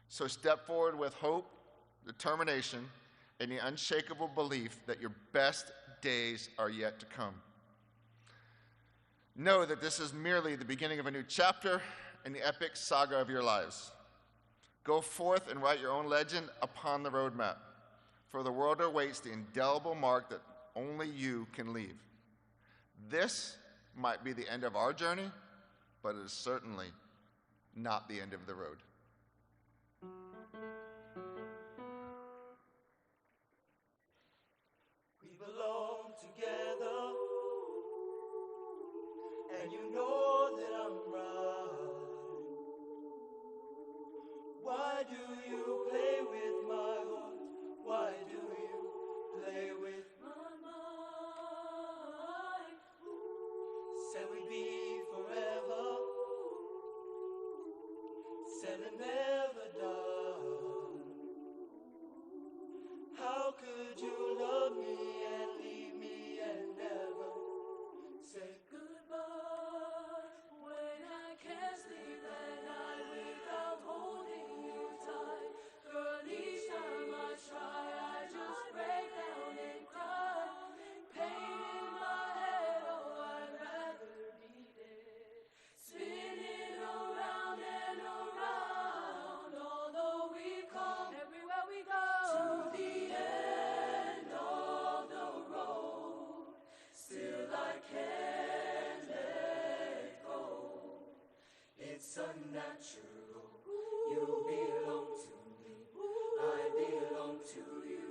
So step forward with hope, determination, and the unshakable belief that your best days are yet to come. Know that this is merely the beginning of a new chapter in the epic saga of your lives. Go forth and write your own legend upon the roadmap, for the world awaits the indelible mark that only you can leave. This might be the end of our journey, but it is certainly not the end of the road. We belong together, and you know that I'm right. Why do you play with my heart? Why do you play with my mind? Said we'd be forever, said it never done. How could you love me and leave me and never say goodbye? When I can't sleep at night without holding you tight, girl, each time I try, I just break down and cry. Pain in my head, oh, I'd rather be dead. Spinning around and around, although we come everywhere we go to the end of the road. Still I can't let go. It's unnatural. You belong to me, I belong to you.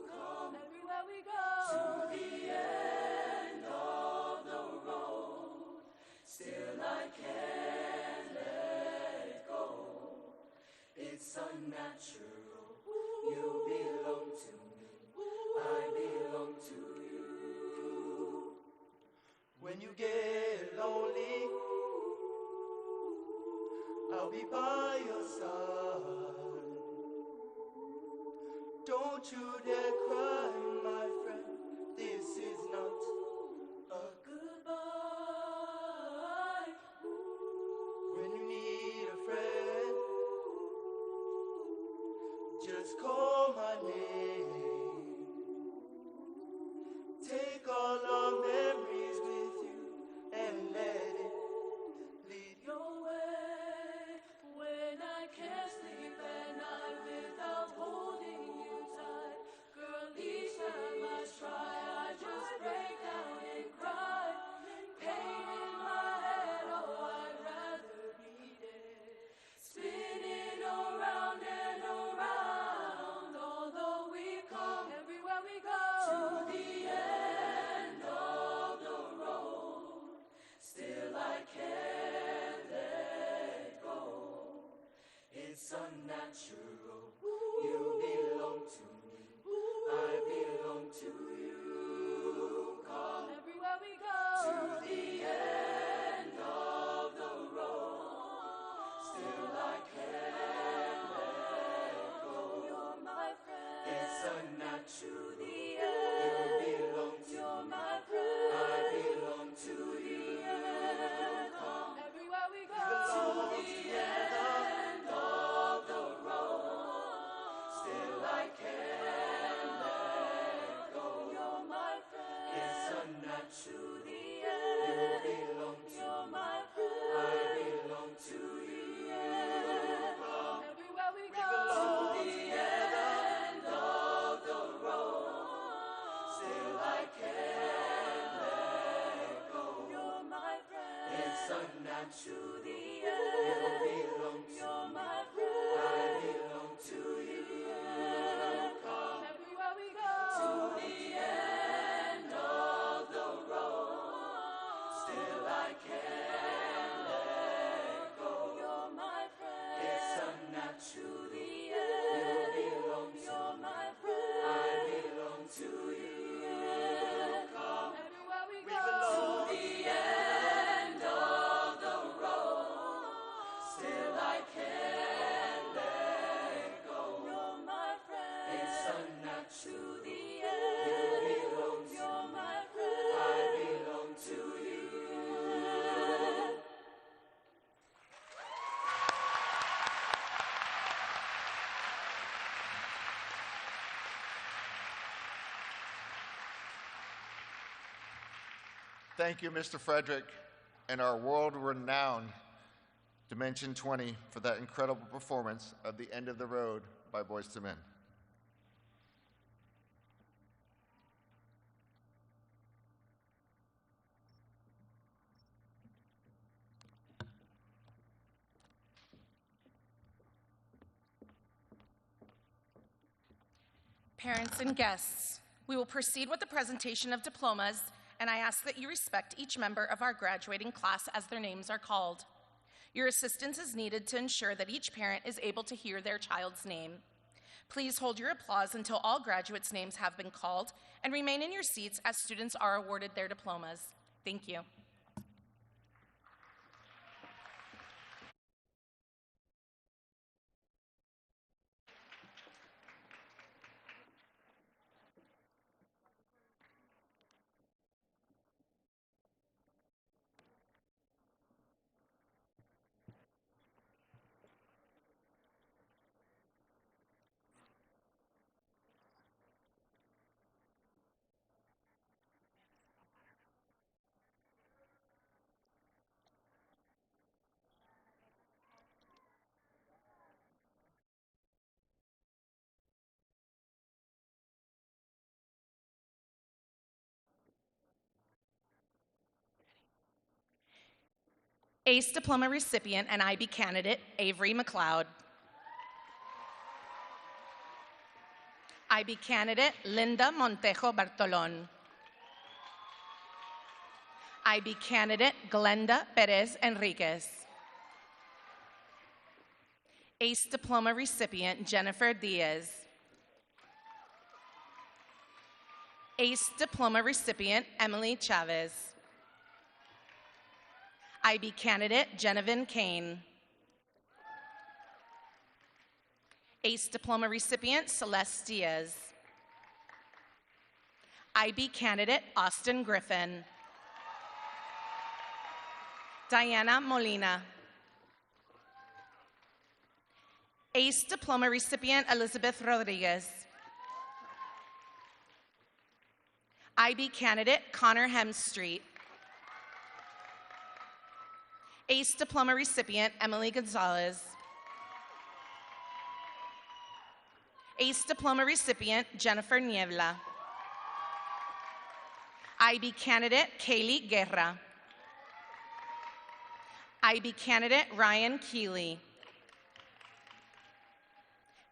Come everywhere we go to the end of the road. Still I can't let go. It's unnatural. You belong to me, I belong to you. When you get lonely, I'll be by your side. Don't you dare cry, my friend. This is not a goodbye. When you need a friend, just call my name. Take all our memories with you and let it lead your way. When I can't sleep at night without holding you tight, girl, each time I try, I just break down and cry. Pain in my head, oh, I'd rather be dead. Spinning around and around, although we come everywhere we go to the end of the road. Still I can't let go. It's unnatural. You belong to me, I belong to you. Come everywhere we go to the end of the road. Still I can't let go. You're my friend. It's unnatural. To the end. You belong to You're my friend. I belong to you. Come everywhere we go to the end of the road. Still I can't let go. You're my friend. It's unnatural. To the end. You belong to You're my friend. I belong to you. Come everywhere we go to the end of the road. Still I can't let go. You're my friend. It's unnatural. To the end. You belong to You're my friend. I belong to you. Come everywhere we go to the end of the road. Still I can't let go. You're my friend. It's unnatural. To the end. You belong to You're my friend. I belong to you. Come everywhere we go to the end Thank you, Mr. Frederick, and our world-renowned Dimension 20 for that incredible performance of The End of the Road by Boyz II Men. Parents and guests, we will proceed with the presentation of diplomas, and I ask that you respect each member of our graduating class as their names are called. Your assistance is needed to ensure that each parent is able to hear their child's name. Please hold your applause until all graduates' names have been called and remain in your seats as students are awarded their diplomas. Thank you. ACE Diploma recipient and IB candidate, Avery McLeod. IB candidate, Linda Montejo Bartolon. IB candidate, Glenda Perez Enriquez. ACE Diploma recipient, Jennifer Diaz. ACE Diploma recipient, Emily Chavez. IB candidate, Genevieve Kane. ACE Diploma recipient, Celeste Diaz. IB candidate, Austin Griffin. Diana Molina. ACE Diploma recipient, Elizabeth Rodriguez. IB candidate, Connor Hemstreet. ACE Diploma recipient, Emily Gonzalez. ACE Diploma recipient, Jennifer Niebla. IB candidate, Kaylee Guerra. IB candidate, Ryan Keeley.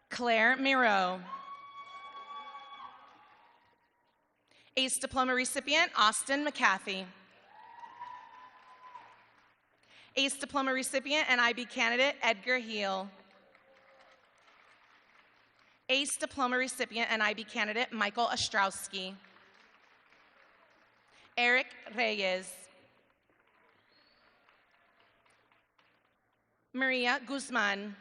Claire Miro. ACE Diploma recipient, Austin McCaffey. ACE Diploma recipient and IB candidate, Edgar Heel. ACE Diploma recipient and IB candidate, Michael Ostrowski. Eric Reyes. Maria Guzman.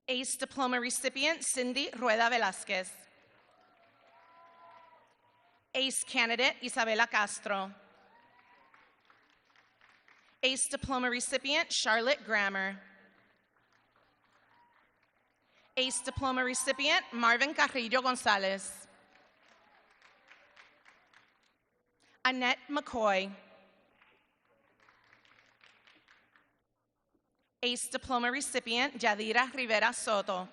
ACE Diploma recipient, Cindy Rueda Velazquez. ACE candidate, Isabela Castro. ACE Diploma recipient, Charlotte Grammer. ACE Diploma recipient, Marvin Carrillo Gonzalez. Annette McCoy. ACE Diploma recipient, Yadira Rivera Soto.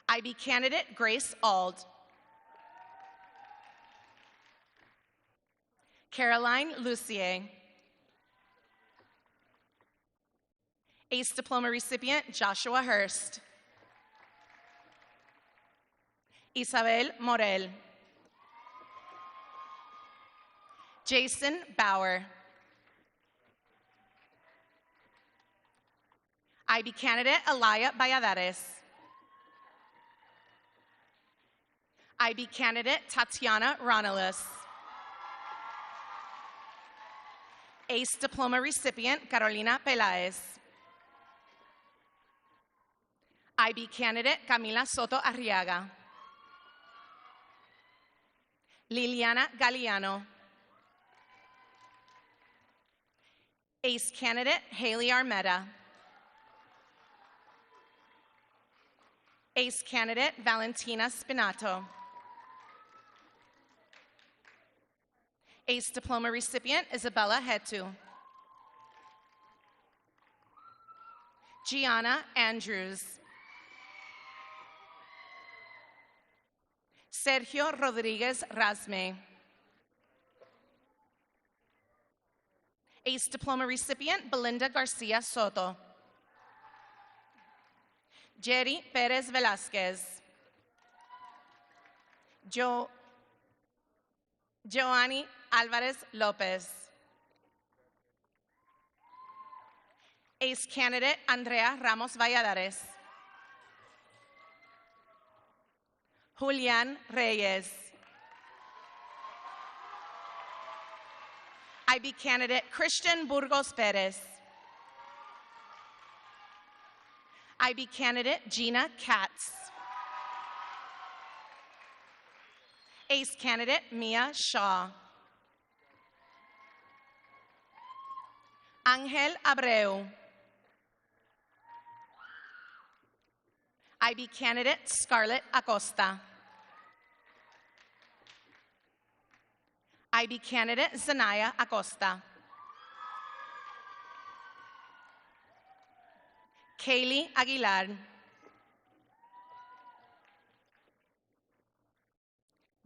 IB candidate, Grace Ald. Caroline Lucier. ACE Diploma recipient, Joshua Hurst. Isabel Morel. Jason Bauer. IB candidate, Alaya Valladares. IB candidate, Tatiana Ronalus. ACE Diploma recipient, Carolina Pelaez. IB candidate, Camila Soto Arriaga. Liliana Galliano. ACE candidate, Haley Armeda. ACE candidate, Valentina Spinato. ACE Diploma recipient Isabella Hetu. Gianna Andrews. Sergio Rodriguez Rasme. ACE Diploma recipient Belinda Garcia Soto. Jerry Perez Velasquez. Joanny Alvarez Lopez. ACE candidate Andrea Ramos Valladares. Julian Reyes. IB candidate Christian Burgos Perez. IB candidate Gina Katz. ACE candidate Mia Shaw. Angel Abreu. IB candidate Scarlett Acosta. IB candidate Zanaya Acosta. Kaylee Aguilar.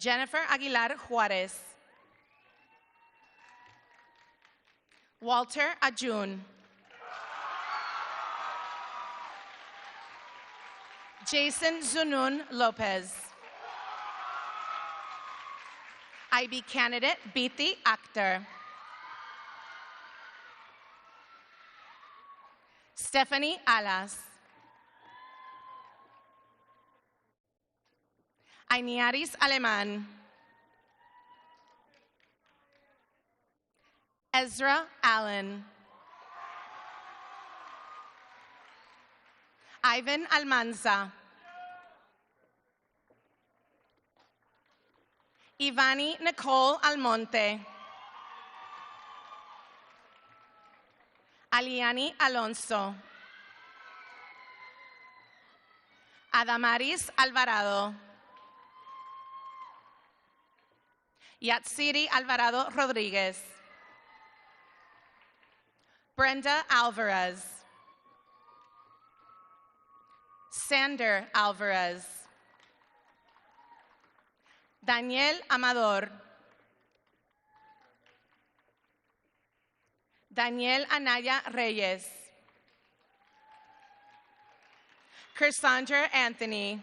Jennifer Aguilar Juarez. Walter Ajun. Jason Zunun Lopez. IB candidate Biti Akhtar. Stephanie Alas. Ainiaris Aleman. Ezra Allen. Ivan Almanza. Ivani Nicole Almonte. Aliani Alonso. Adamaris Alvarado. Yatsiri Alvarado Rodriguez. Brenda Alvarez. Sander Alvarez. Daniel Amador. Daniel Anaya Reyes. Cassandra Anthony.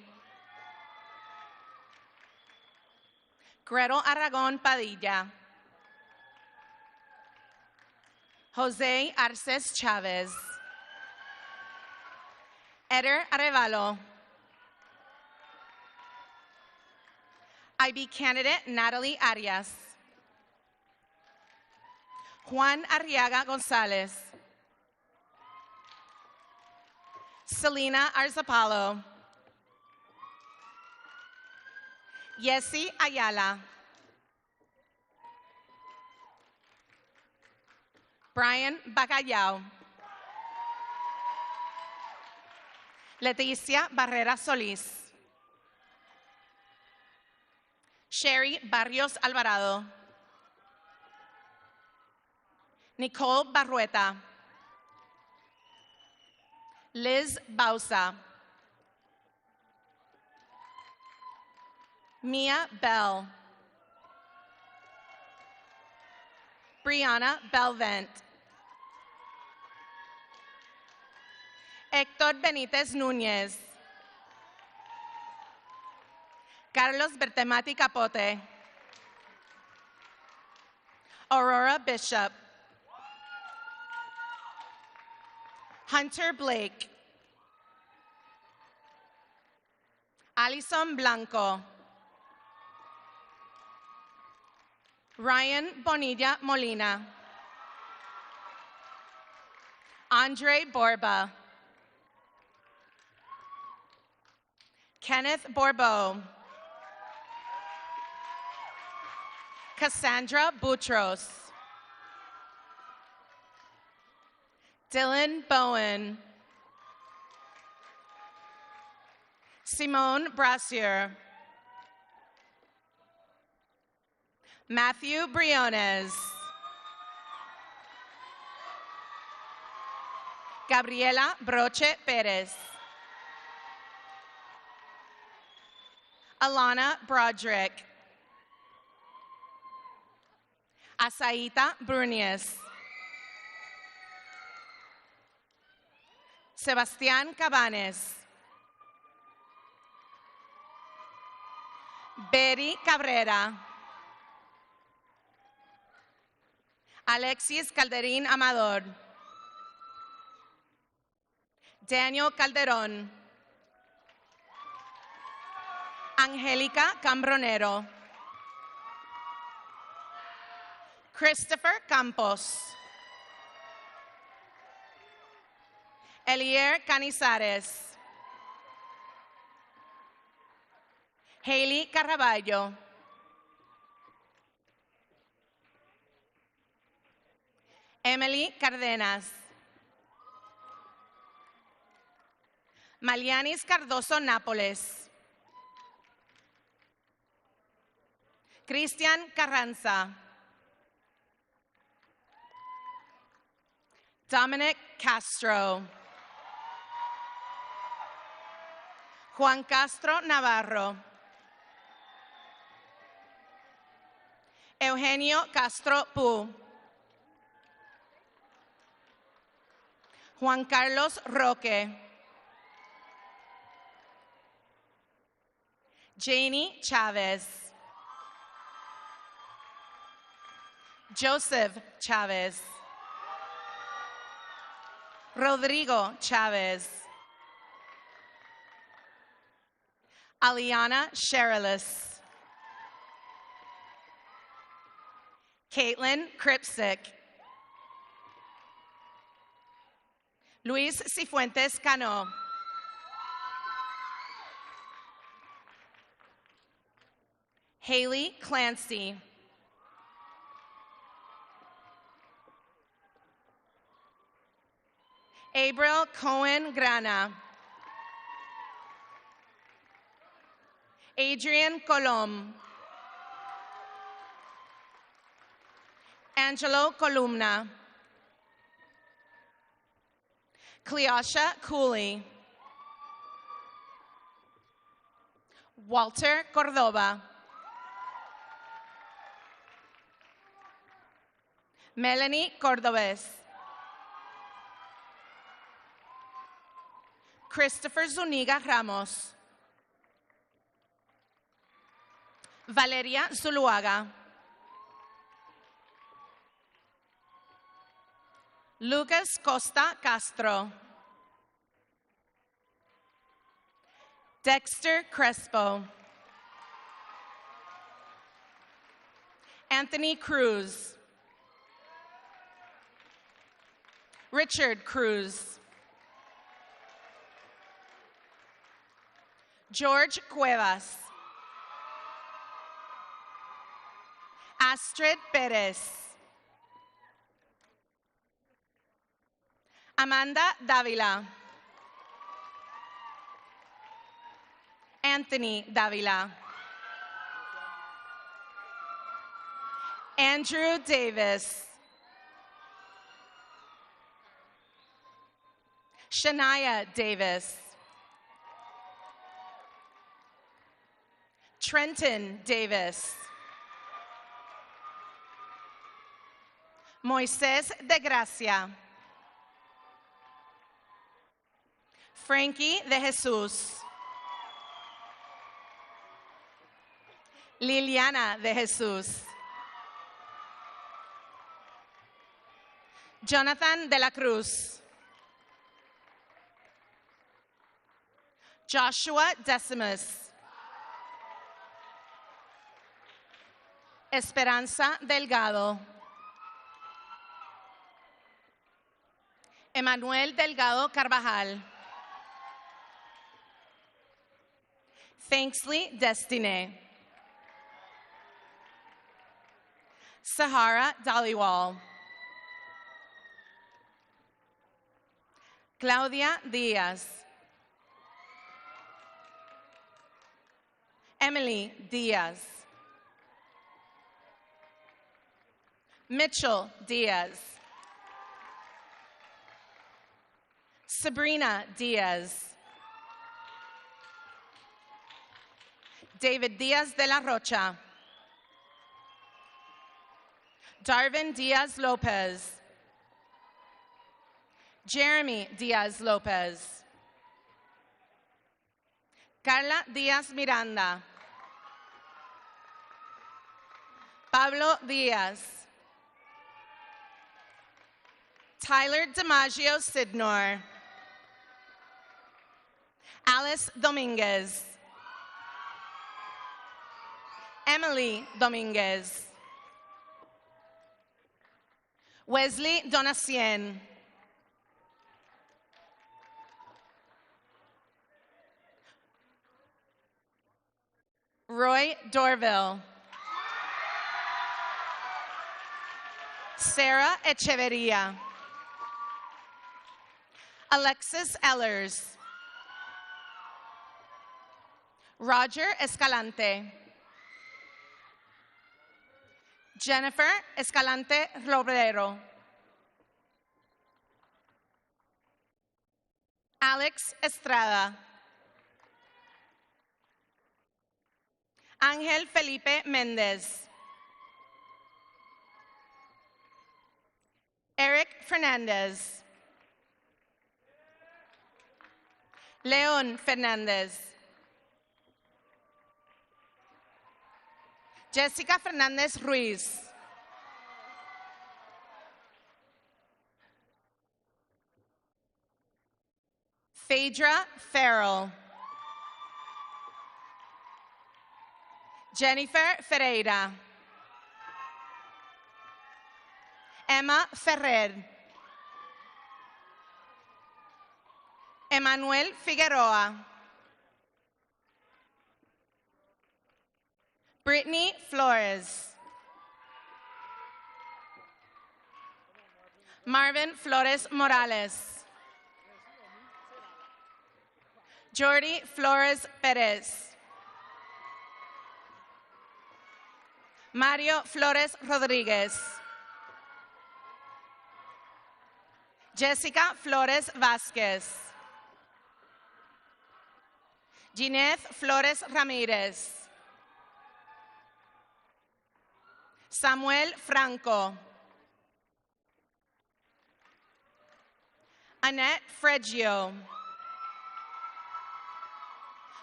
Gretel Aragon Padilla. Jose Arces Chavez. Eder Arevalo. IB candidate Natalie Arias. Juan Arriaga Gonzalez. Selena Arzapalo. Yesi Ayala. Brian Bacallao. Leticia Barrera Solís. Sherry Barrios Alvarado. Nicole Barrueta. Liz Bausa. Mia Bell. Brianna Belvent. Héctor Benítez Núñez. Carlos Bertemati Capote. Aurora Bishop. Hunter Blake. Alison Blanco. Ryan Bonilla Molina. Andre Borba. Kenneth Borbeau. Cassandra Boutros. Dylan Bowen. Simone Brassier. Matthew Briones. Gabriela Broche Perez. Alana Broderick. Asaita Brunies. Sebastián Cabanes. Betty Cabrera. Alexis Calderín Amador. Daniel Calderón. Angélica Cambronero. Christopher Campos. Elier Canizares. Haley Caraballo. Emily Cardenas. Malianis Cardoso Nápoles. Cristian Carranza. Dominic Castro. Juan Castro Navarro. Eugenio Castro Pu. Juan Carlos Roque. Janie Chavez. Joseph Chavez. Rodrigo Chavez. Aliana Sherilis. Caitlin Kripsick. Luis Cifuentes Cano. Haley Clancy. Abril Cohen Grana. Adrian Colom. Angelo Columna. Cleosha Cooley. Walter Cordova. Melanie Cordobes. Christopher Zuniga Ramos. Valeria Zuluaga. Lucas Costa Castro. Dexter Crespo. Anthony Cruz. Richard Cruz. George Cuevas. Astrid Perez. Amanda Davila. Anthony Davila. Andrew Davis. Shania Davis. Trenton Davis. Moisés de Gracia. Frankie de Jesús. Liliana de Jesús. Jonathan de la Cruz. Joshua Decimus. Esperanza Delgado. Emanuel Delgado Carvajal. Thanksley Destine. Sahara Dhaliwal. Claudia Diaz. Emily Diaz. Mitchell Diaz. Sabrina Diaz. David Diaz de la Rocha. Darvin Diaz Lopez. Jeremy Diaz Lopez. Carla Diaz Miranda. Pablo Diaz. Tyler DiMaggio Sidnor. Alice Dominguez. Emily Dominguez. Wesley Donacien. Roy Dorville. Sarah Echeverria. Alexis Ellers. Roger Escalante. Jennifer Escalante Robrero. Alex Estrada. Ángel Felipe Méndez. Eric Fernandez. León Fernández. Jessica Fernández Ruiz. Phaedra Farrell. Jennifer Ferreira. Emma Ferrer. Emanuel Figueroa. Brittany Flores. Marvin Flores Morales. Jordi Flores Perez. Mario Flores Rodríguez. Jessica Flores Vázquez. Gineth Flores Ramírez. Samuel Franco. Annette Freggio.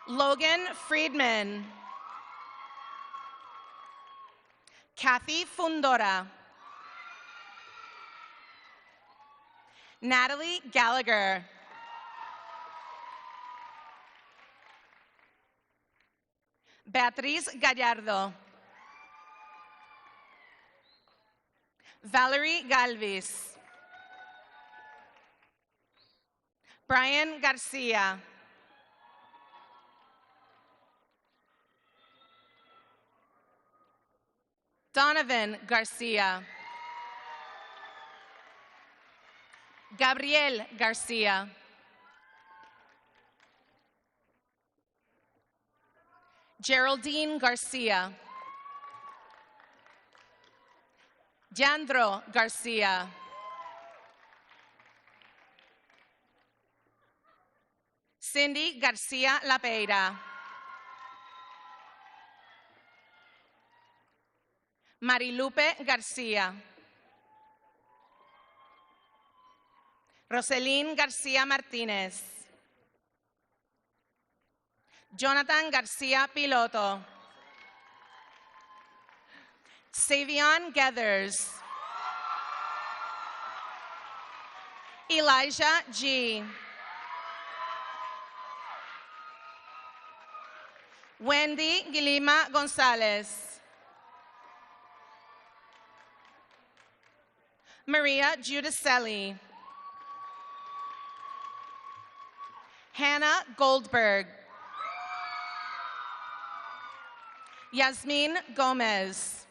Logan Friedman. Kathy Fundora. Natalie Gallagher. Beatriz Gallardo. Valerie Galvis. Brian Garcia. Donovan Garcia. Gabriel Garcia. Geraldine Garcia. Jandro Garcia. Cindy Garcia Lapeira. Marilupe Garcia. Roselyn Garcia Martínez. Jonathan Garcia Piloto. Savion Gathers. Elijah G. Wendy Guilima Gonzalez. Maria Giudicelli. Hannah Goldberg. Yasmin Gomez.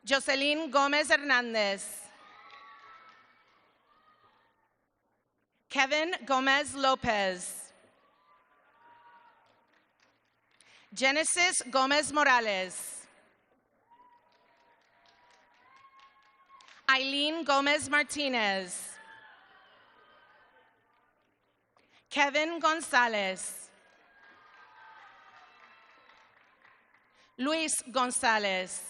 Jocelyn Gomez Hernandez. Kevin Gomez Lopez. Genesis Gomez Morales. Eileen Gomez Martinez. Kevin Gonzalez. Luis Gonzalez.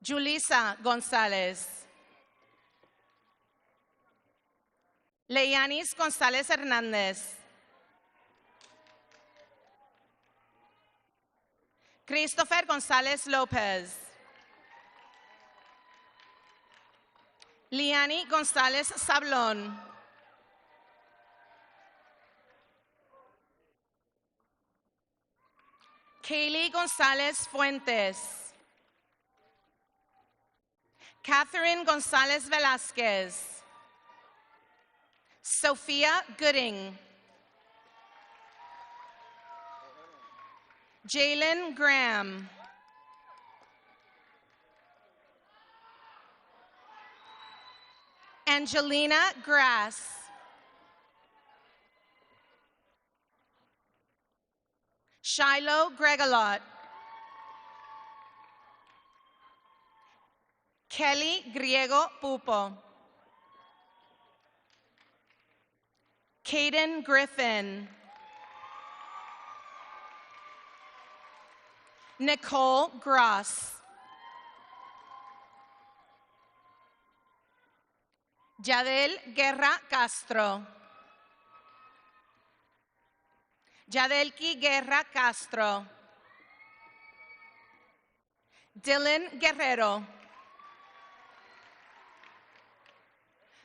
Julissa Gonzalez. Leyanis Gonzalez Hernandez. Christopher Gonzalez Lopez. Liani Gonzalez Sablon. Kaylee Gonzalez Fuentes. Catherine Gonzalez Velasquez. Sophia Gooding. Jalen Graham. Angelina Grass. Shiloh Gregalot. Kelly Griego Pupo. Caden Griffin. Nicole Gross. Yadel Guerra Castro. Yadelki Guerra Castro. Dylan Guerrero.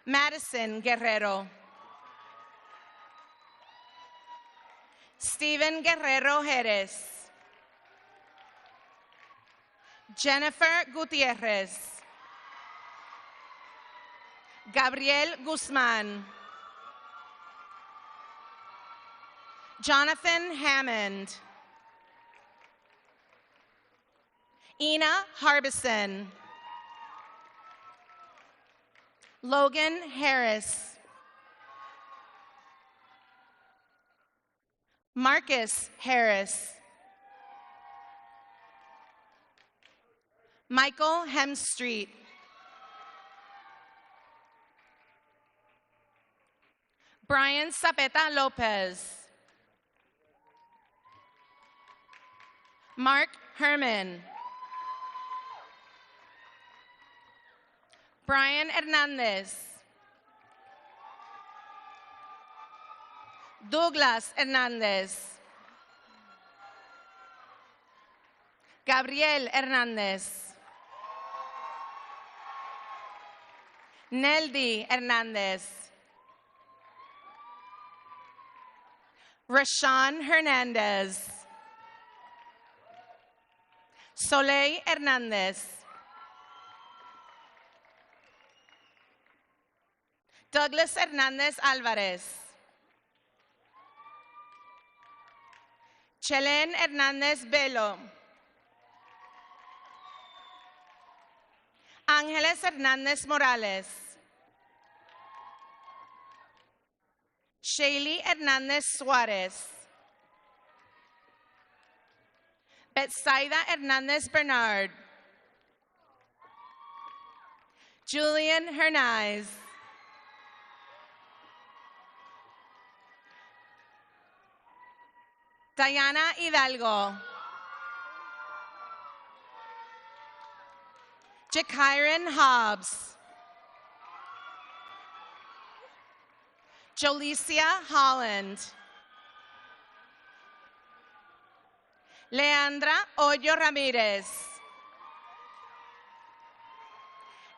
Madison Guerrero. Steven Guerrero Jerez. Jennifer Gutierrez. Gabriel Guzman. Jonathan Hammond. Ina Harbison. Logan Harris. Marcus Harris. Michael Hemstreet. Brian Zapeta Lopez. Mark Herman. Brian Hernandez. Douglas Hernandez. Gabriel Hernandez. Neldy Hernandez. Rashawn Hernandez. Soleil Hernandez. Douglas Hernandez Alvarez. Chelen Hernandez Velo. Ángeles Hernandez Morales. Shaylee Hernandez Suarez. Betsaida Hernandez Bernard. Julian Hernandez. Diana Hidalgo. Jakiron Hobbs. Jolicia Holland. Leandra Hoyo Ramirez.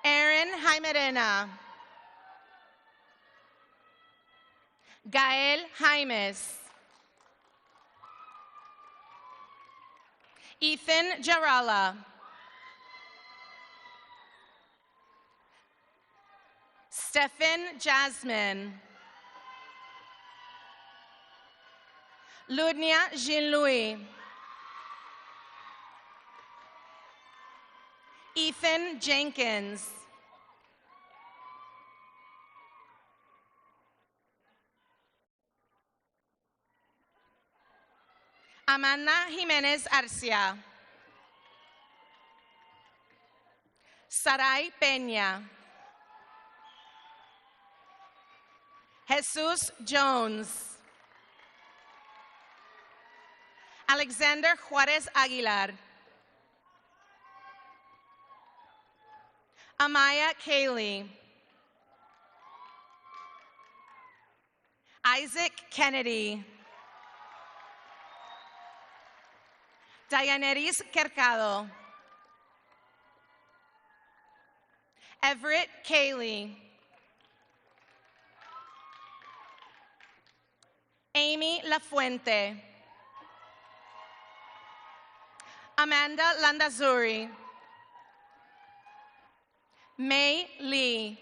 Aaron Jaimerena. Gael Jaimes. Ethan Jarala. Stephen Jasmine. Ludnia Jean-Louis. Ethan Jenkins. Amanda Jimenez Arcia. Sarai Peña. Jesus Jones. Alexander Juarez Aguilar. Amaya Cayley. Isaac Kennedy. Dianeris Cercado. Everett Cayley. Amy Lafuente. Amanda Landazuri. May Lee.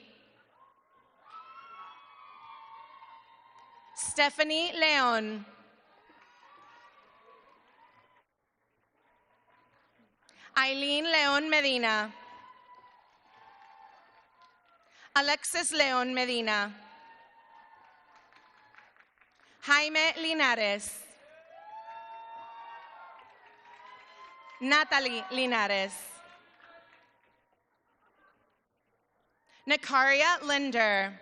Stephanie Leon. Eileen Leon Medina. Alexis Leon Medina. Jaime Linares. Natalie Linares. Nakaria Linder.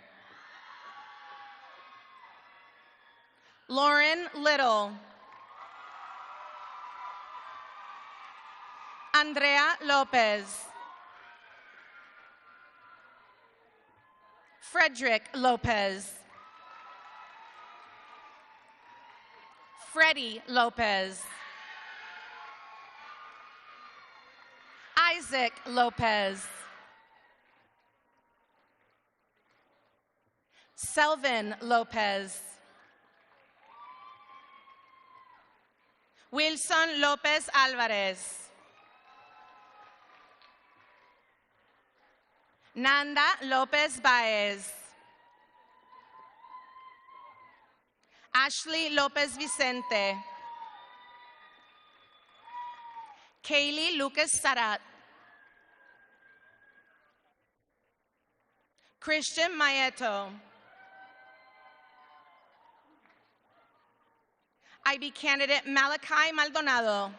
Lauren Little. Andrea Lopez. Frederick Lopez. Freddie Lopez. Isaac Lopez. Selvin Lopez. Wilson Lopez Alvarez. Nanda Lopez Baez. Ashley Lopez Vicente. Kaylee Lucas Sarat. Christian Maeto. IB candidate Malachi Maldonado.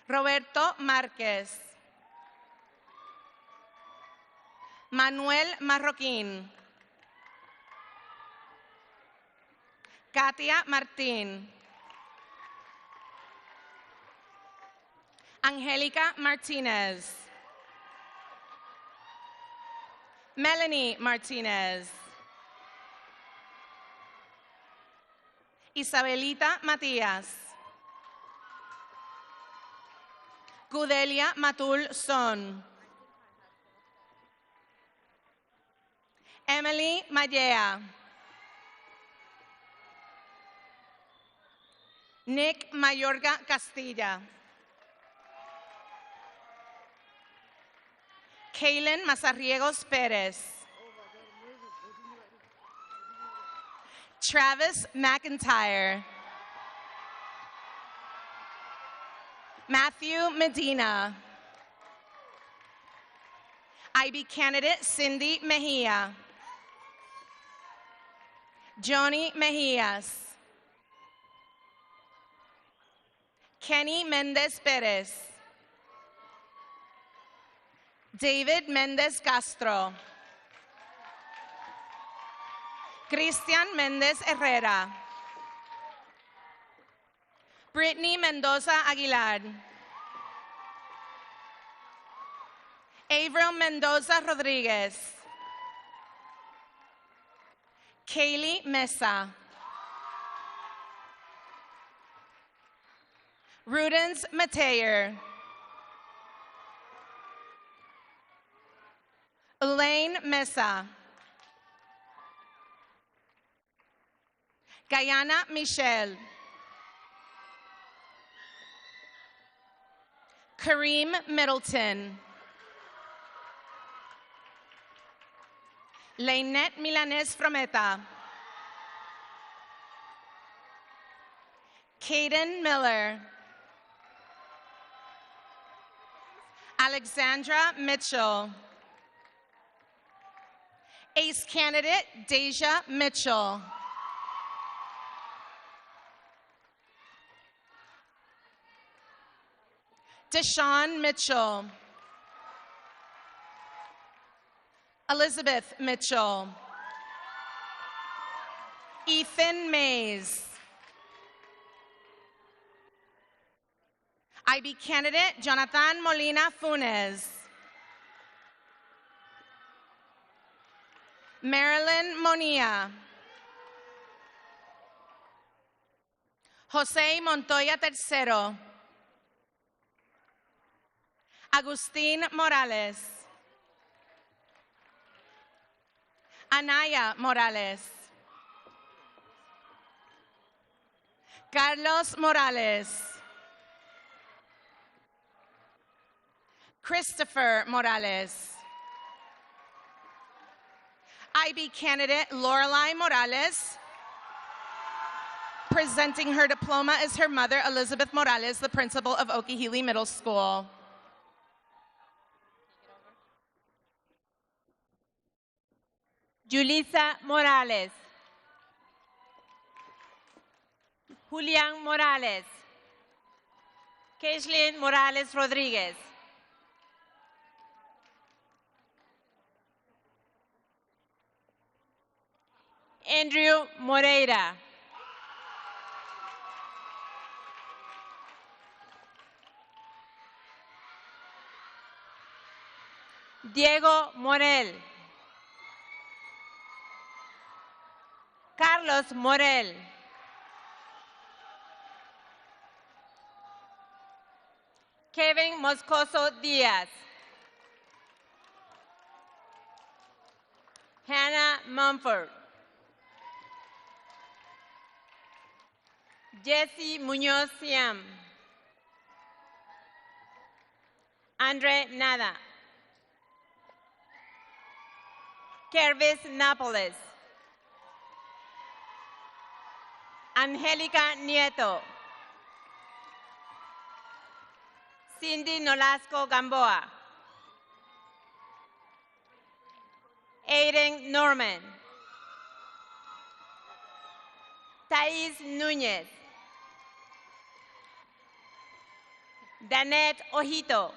Roberto Márquez. Manuel Marroquín. Katia Martín. Angélica Martínez. Melanie Martínez. Isabelita Matías. Gudelia Matul Son. Emily Mallea. Nick Mayorga Castilla. Kaylin Mazarriegos Pérez. Travis McIntyre. Matthew Medina. IB candidate Cindy Mejia. Joni Mejias. Kenny Mendez Perez. David Mendez Castro. Cristian Mendez Herrera. Brittany Mendoza Aguilar. Avril Mendoza Rodriguez. Kaylee Mesa. Rudens Mateer. Elaine Mesa. Guyana Michelle. Kareem Middleton. Lynette Milanes Frometa. Caden Miller. Alexandra Mitchell. Ace candidate Deja Mitchell. Deshaun Mitchell. Elizabeth Mitchell. Ethan Mays. IB candidate Jonathan Molina Funes. Marilyn Monilla. Jose Montoya III. Agustin Morales. Anaya Morales. Carlos Morales. Christopher Morales. IB candidate Lorelai Morales. Presenting her diploma is her mother, Elizabeth Morales, the principal of Okeechobee Middle School. Julissa Morales. Julian Morales. Kaishlyn Morales Rodriguez. Andrew Moreira. Diego Morel. Carlos Morel. Kevin Moscoso Diaz. Hannah Mumford. Jesse Muñoz Siam. Andre Nada. Kervis Nápoles. Angélica Nieto. Cindy Nolasco Gamboa. Aiden Norman. Thais Núñez. Danette Ojito.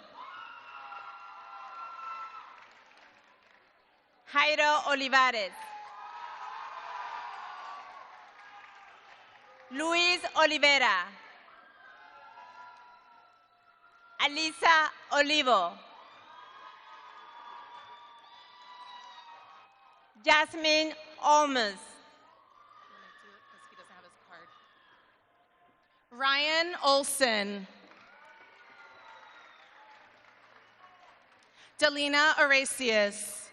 Jairo Olivares. Luis Olivera. Alisa Olivo. Jasmine Olmos. Ryan Olson. Delina Oracius.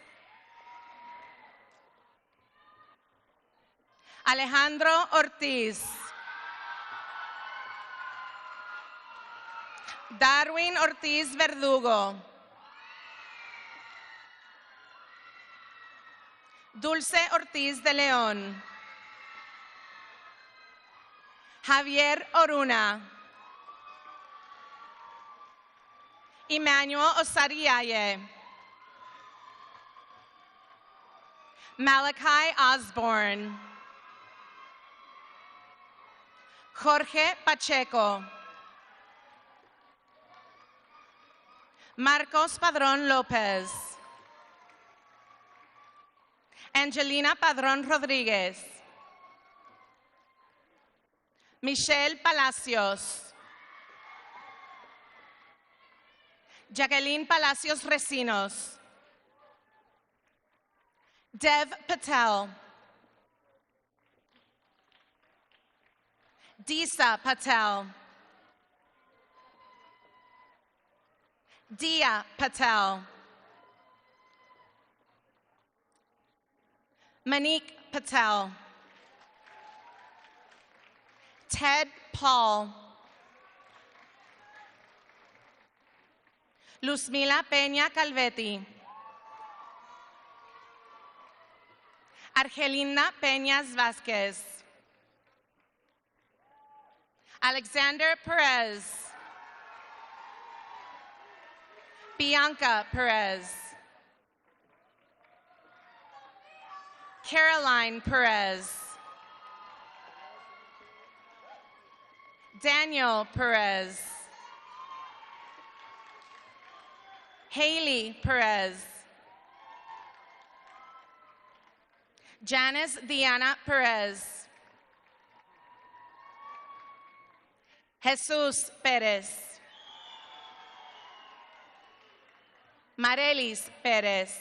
Alejandro Ortiz. Darwin Ortiz Verdugo. Dulce Ortiz de León. Javier Oruna. Emmanuel Osariaye. Malachi Osborne. Jorge Pacheco. Marcos Padrón López. Angelina Padrón Rodríguez. Michelle Palacios. Jacqueline Palacios Recinos. Dev Patel. Disa Patel. Dia Patel. Manique Patel. Ted Paul. Luzmila Peña Calvetti. Argelina Peñas Vázquez. Alexander Perez. Bianca Perez. Caroline Perez. Daniel Perez. Haley Perez. Janice Diana Perez. Jesus Perez. Marelis Perez.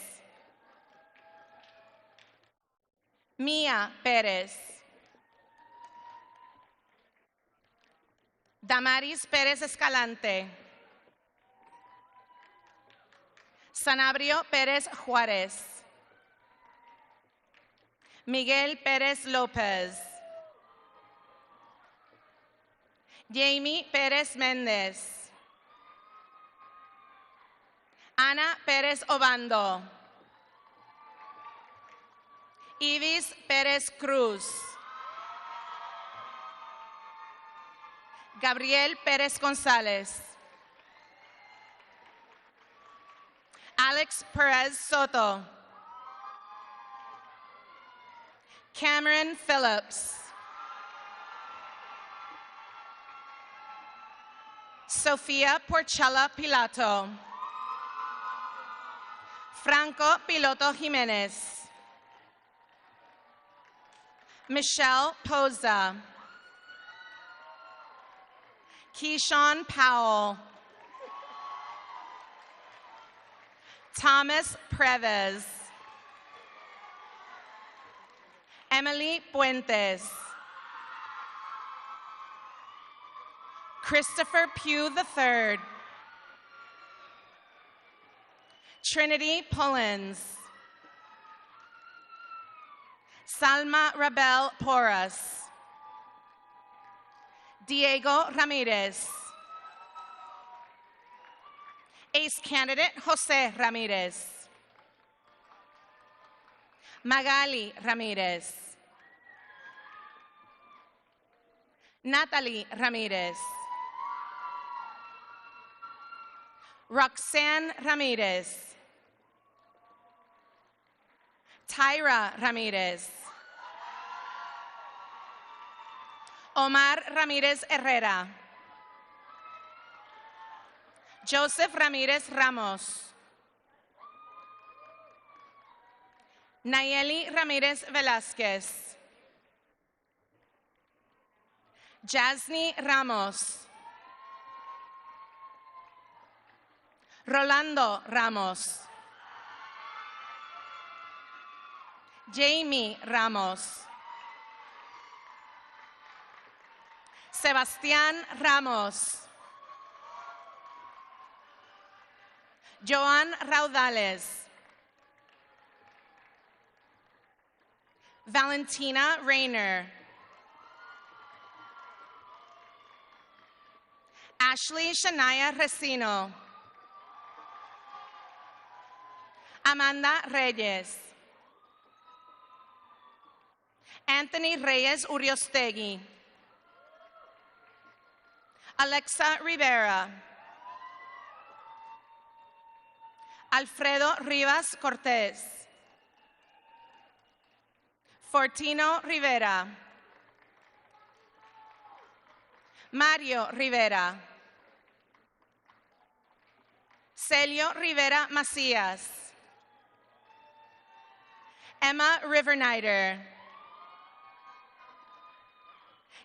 Mia Perez. Damaris Pérez Escalante. Sanabrio Pérez Juárez. Miguel Pérez López. Jamie Pérez Méndez. Ana Pérez Obando. Ivis Pérez Cruz. Gabriel Pérez González. Alex Perez Soto. Cameron Phillips. Sofía Porchella Pilato. Franco Piloto Jiménez. Michelle Poza. Keyshawn Powell. Thomas Preves. Emily Puentes. Christopher Pugh III. Trinity Pullins. Salma Rabel Porras. Diego Ramirez. Ace candidate Jose Ramirez. Magali Ramirez. Natalie Ramirez. Roxanne Ramirez. Tyra Ramirez. Omar Ramirez Herrera. Joseph Ramirez Ramos. Nayeli Ramirez Velázquez. Jasny Ramos. Rolando Ramos. Jamie Ramos. Sebastián Ramos. Joan Raudales. Valentina Rayner. Ashley Shania Resino. Amanda Reyes. Anthony Reyes Uriostegui. Alexa Rivera. Alfredo Rivas Cortés. Fortino Rivera. Mario Rivera. Celio Rivera Macías. Emma Rivernider.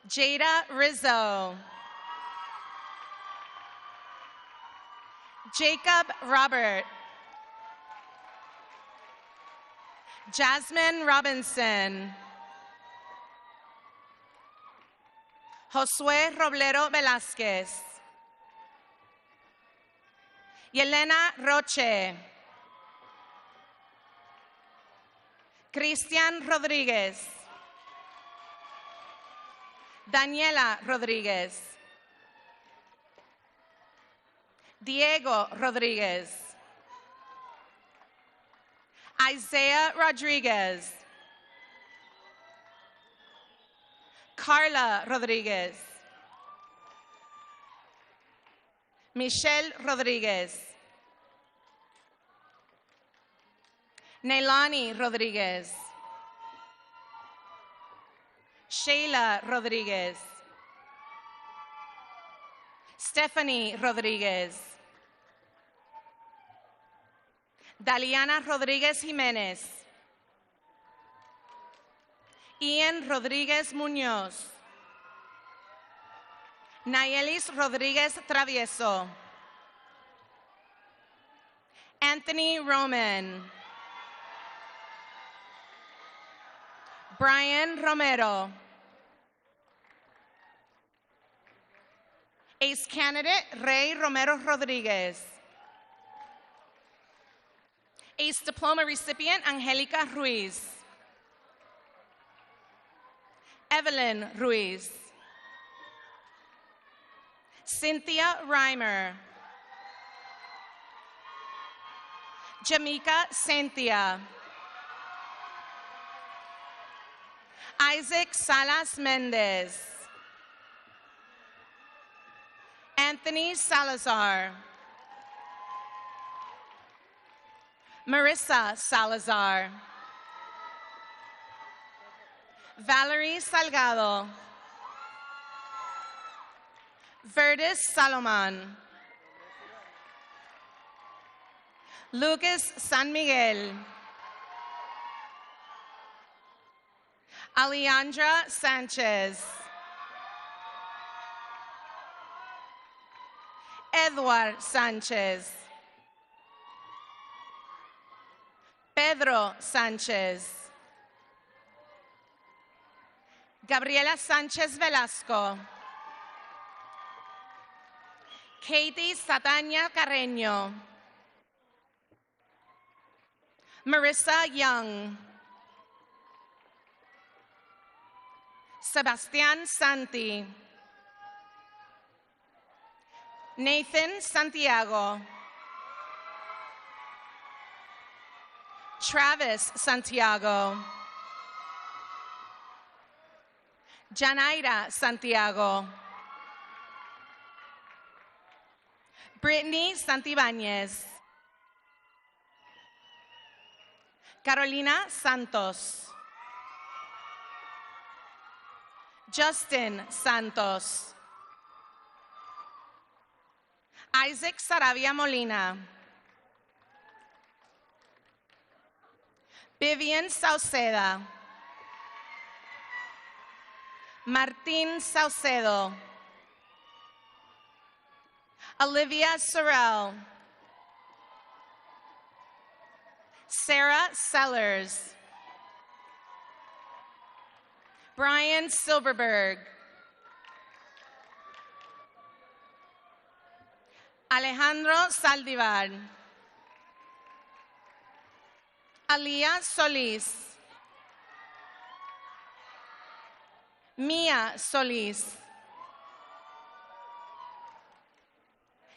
Jada Rizzo. Jacob Robert. Jasmine Robinson. Josué Roblero Velázquez. Yelena Roche. Cristian Rodríguez. Daniela Rodríguez. Diego Rodríguez. Isaiah Rodriguez. Carla Rodríguez. Michelle Rodríguez. Neilani Rodríguez. Sheila Rodríguez. Stephanie Rodríguez. Daliana Rodriguez Jimenez. Ian Rodriguez Muñoz. Nayelis Rodriguez Travieso. Anthony Roman. Brian Romero. Ace candidate Ray Romero Rodriguez. Ace diploma recipient Angelica Ruiz. Evelyn Ruiz. Cynthia Reimer. Jamaica Cynthia. Isaac Salas Mendez. Anthony Salazar. Marissa Salazar. Valerie Salgado. Verdis Salomon. Lucas San Miguel. Alejandra Sanchez. Edward Sanchez. Pedro Sanchez. Gabriela Sanchez Velasco. Katie Satania Carreño. Marissa Young. Sebastian Santi. Nathan Santiago. Travis Santiago. Janaira Santiago. Brittany Santibáñez. Carolina Santos. Justin Santos. Isaac Saravia Molina. Vivian Sauceda. Martín Saucedo. Olivia Sorrell. Sarah Sellers. Brian Silverberg. Alejandro Saldivar. Alía Solís. Mia Solís.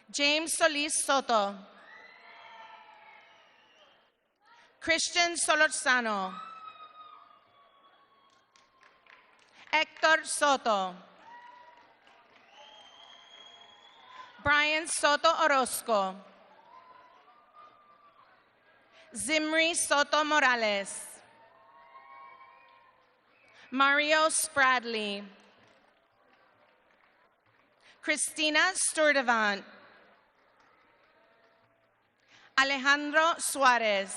James Solís Soto. Christian Solorzano. Héctor Soto. Brian Soto Orozco. Zimri Soto Morales. Mario Spradley. Christina Sturdivant. Alejandro Suarez.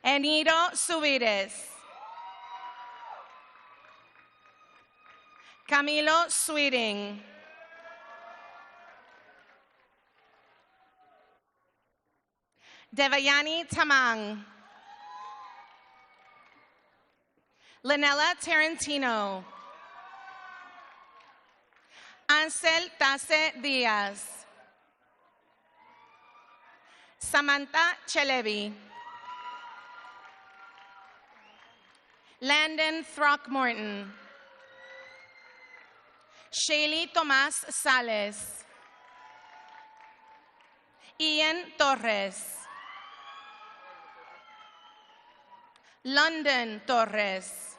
Eniro Subides. Camilo Sweeting. Devayani Tamang. Lanella Tarantino. Ansel Tase Diaz. Samantha Chelebi. Landon Throckmorton. Shaylee Tomas Sales. Ian Torres. London Torres.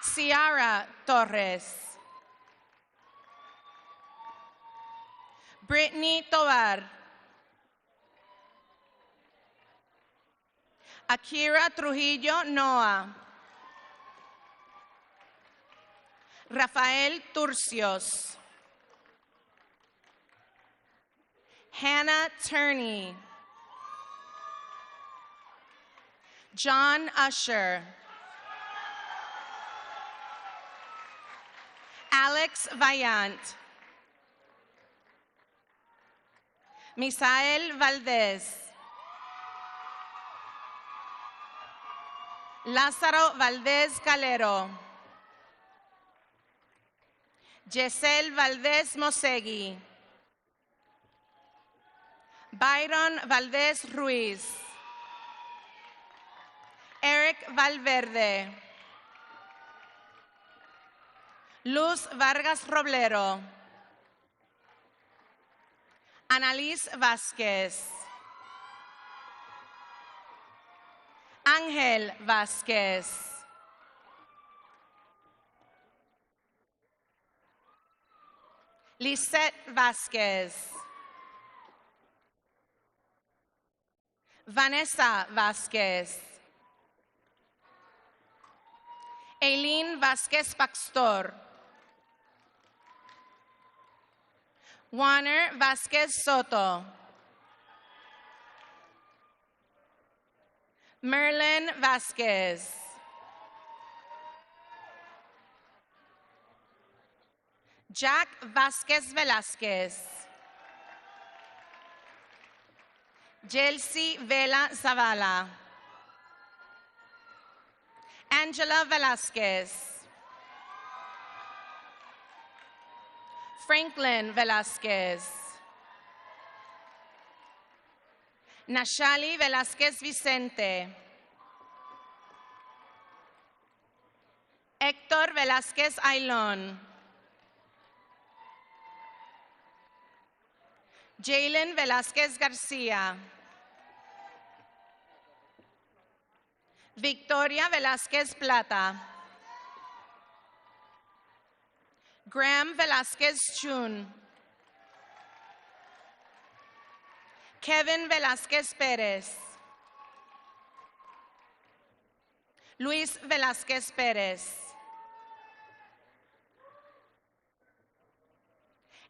Ciara Torres. Brittany Tovar. Akira Trujillo Noah. Rafael Turcios. Hannah Turney. John Usher. Alex Vaillant. Misael Valdez. Lázaro Valdez Calero. Yesel Valdez Mosegui. Byron Valdez Ruiz. Eric Valverde. Luz Vargas Roblero. Annalise Vázquez. Ángel Vázquez. Lisette Vázquez. Vanessa Vázquez. Eileen Vázquez Paxtor. Warner Vázquez Soto. Merlin Vázquez. Jack Vázquez Velázquez. Jelsi Vela Zavala. Angela Velázquez. Franklin Velázquez. Nashali Velázquez Vicente. Héctor Velázquez Ailón. Jalen Velázquez García. Victoria Velázquez Plata. Graham Velázquez Chun. Kevin Velázquez Pérez. Luis Velázquez Pérez.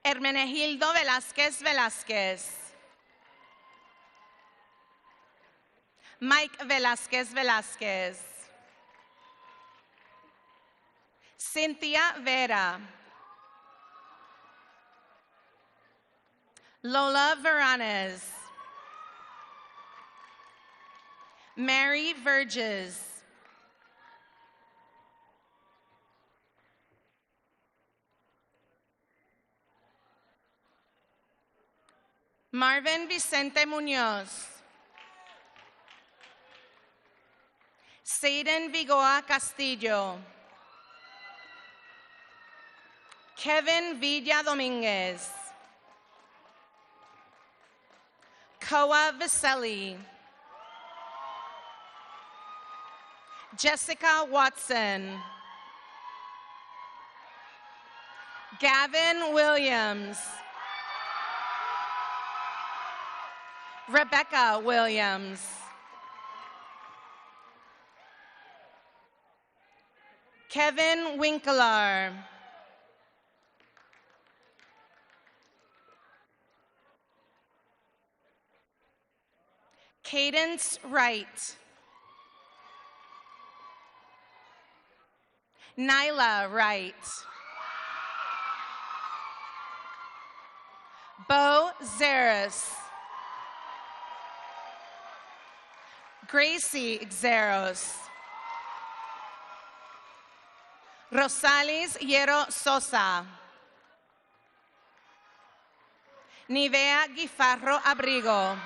Hermenegildo Velázquez Velázquez. Mike Velázquez Velázquez. Cynthia Vera. Lola Veranes. Mary Verges. Marvin Vicente Muñoz. Seyden Vigoa Castillo. Kevin Villa Dominguez. Koa Viselli. Jessica Watson. Gavin Williams. Rebecca Williams. Kevin Winkler. Cadence Wright. Nyla Wright. Bo Zaris. Gracie Xeros. Rosales Hierro Sosa. Nivea Guifarro Abrigo.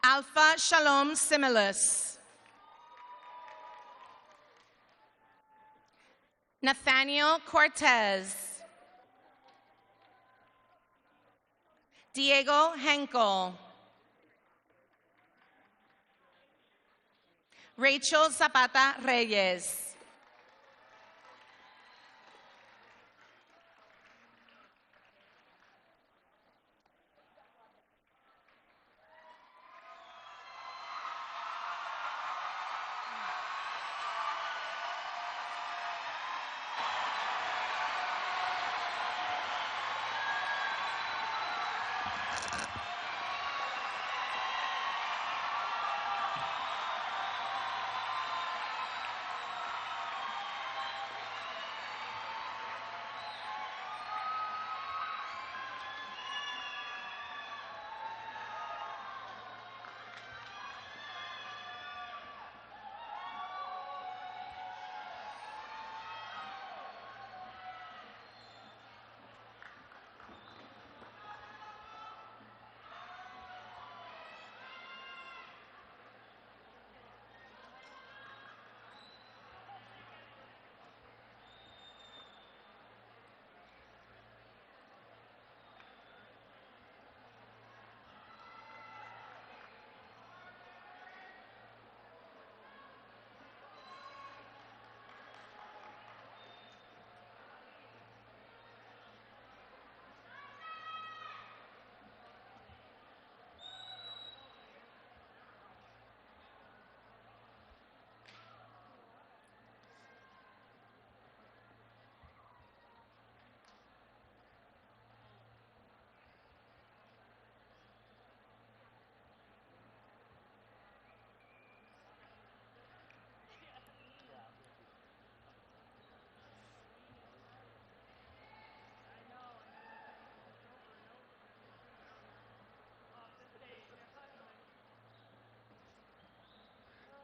Alpha Shalom Similus. Nathaniel Cortez. Diego Henkel. Rachel Zapata Reyes.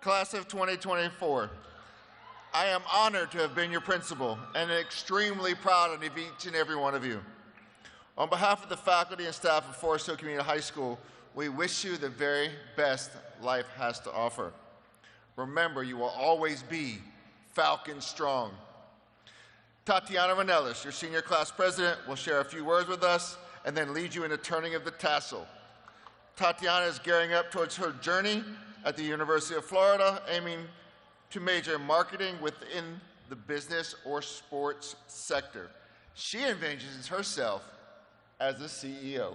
Class of 2024, I am honored to have been your principal and extremely proud of each and every one of you. On behalf of the faculty and staff of Forest Hill Community High School, we wish you the very best life has to offer. Remember, you will always be Falcon Strong. Tatiana Ranellis, your senior class president, will share a few words with us and then lead you in the turning of the tassel. Tatiana is gearing up towards her journey at the University of Florida, aiming to major in marketing within the business or sports sector. She envisions herself as a CEO,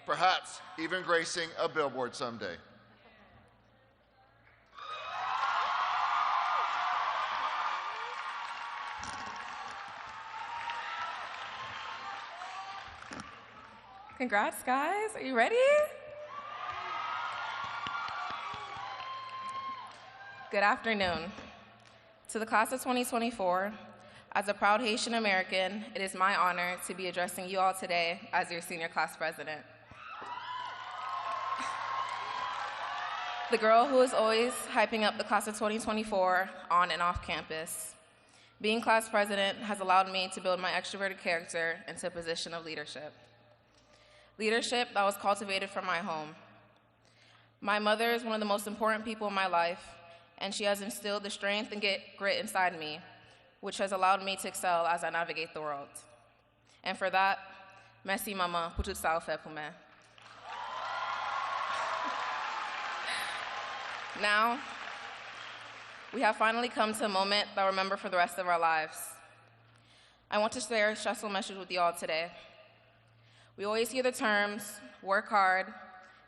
perhaps even gracing a billboard someday. Congrats, guys. Are you ready? Good afternoon. To the class of 2024, as a proud Haitian American, it is my honor to be addressing you all today as your senior class president. The girl who is always hyping up the class of 2024 on and off campus. Being class president has allowed me to build my extroverted character into a position of leadership. Leadership that was cultivated from my home. My mother is one of the most important people in my life, and she has instilled the strength and grit inside me, which has allowed me to excel as I navigate the world. And for that, merci maman pour tout ça fait pour moi. Now, we have finally come to a moment that I'll remember for the rest of our lives. I want to share a stressful message with you all today. We always hear the terms, work hard,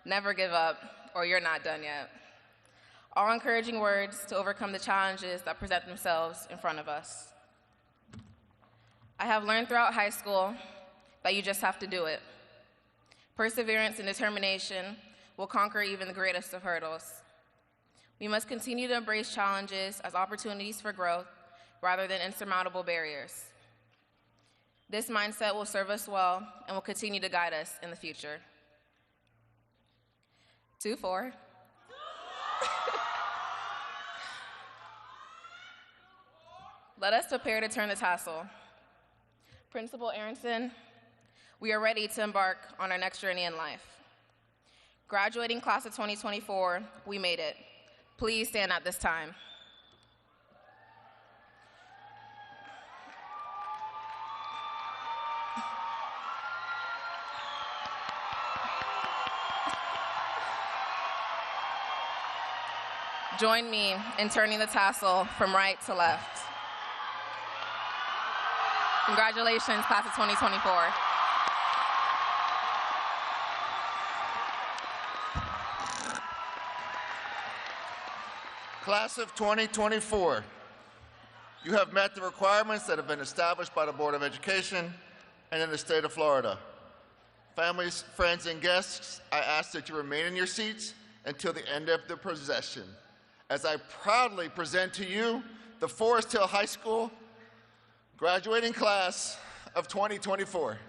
never give up, or you're not done yet. All encouraging words to overcome the challenges that present themselves in front of us. I have learned throughout high school that you just have to do it. Perseverance and determination will conquer even the greatest of hurdles. We must continue to embrace challenges as opportunities for growth rather than insurmountable barriers. This mindset will serve us well and will continue to guide us in the future. 2-4. Let us prepare to turn the tassel. Principal Aronson, we are ready to embark on our next journey in life. Graduating class of 2024, we made it. Please stand at this time. Join me in turning the tassel from right to left. Congratulations, class of 2024. Class of 2024, you have met the requirements that have been established by the Board of Education and in the state of Florida. Families, friends, and guests, I ask that you remain in your seats until the end of the procession, as I proudly present to you the Forest Hill High School graduating class of 2024.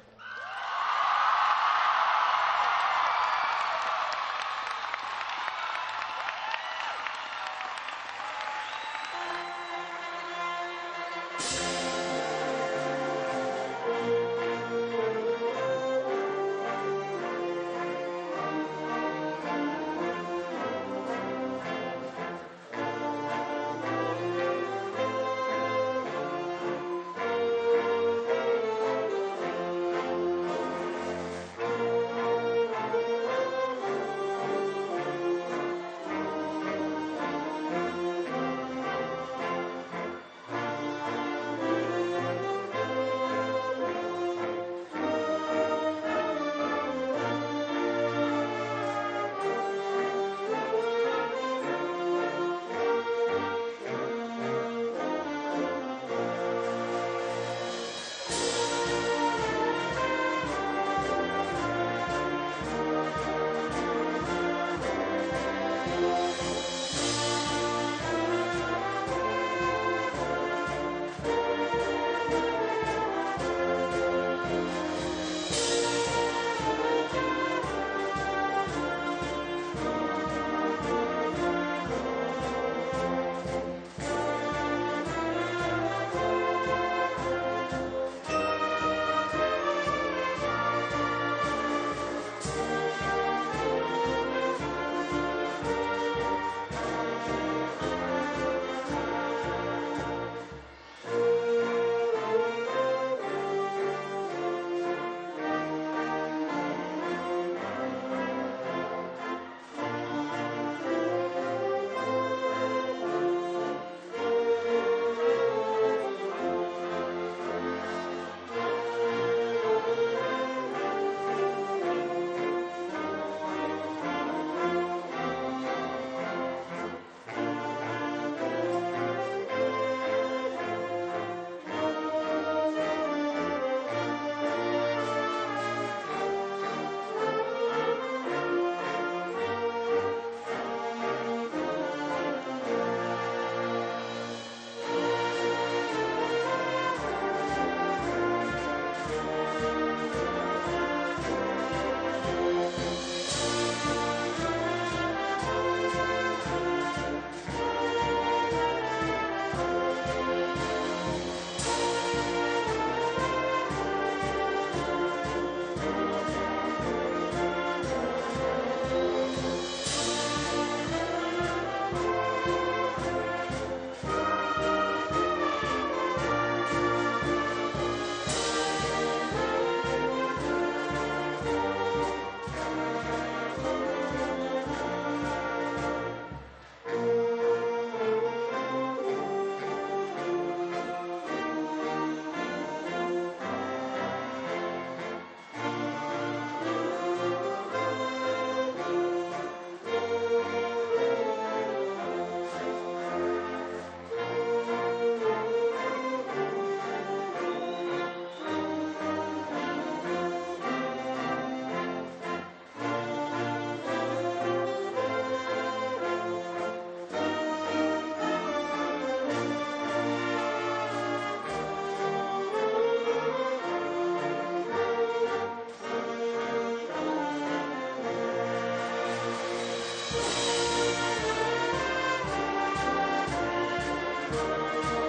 Thank you.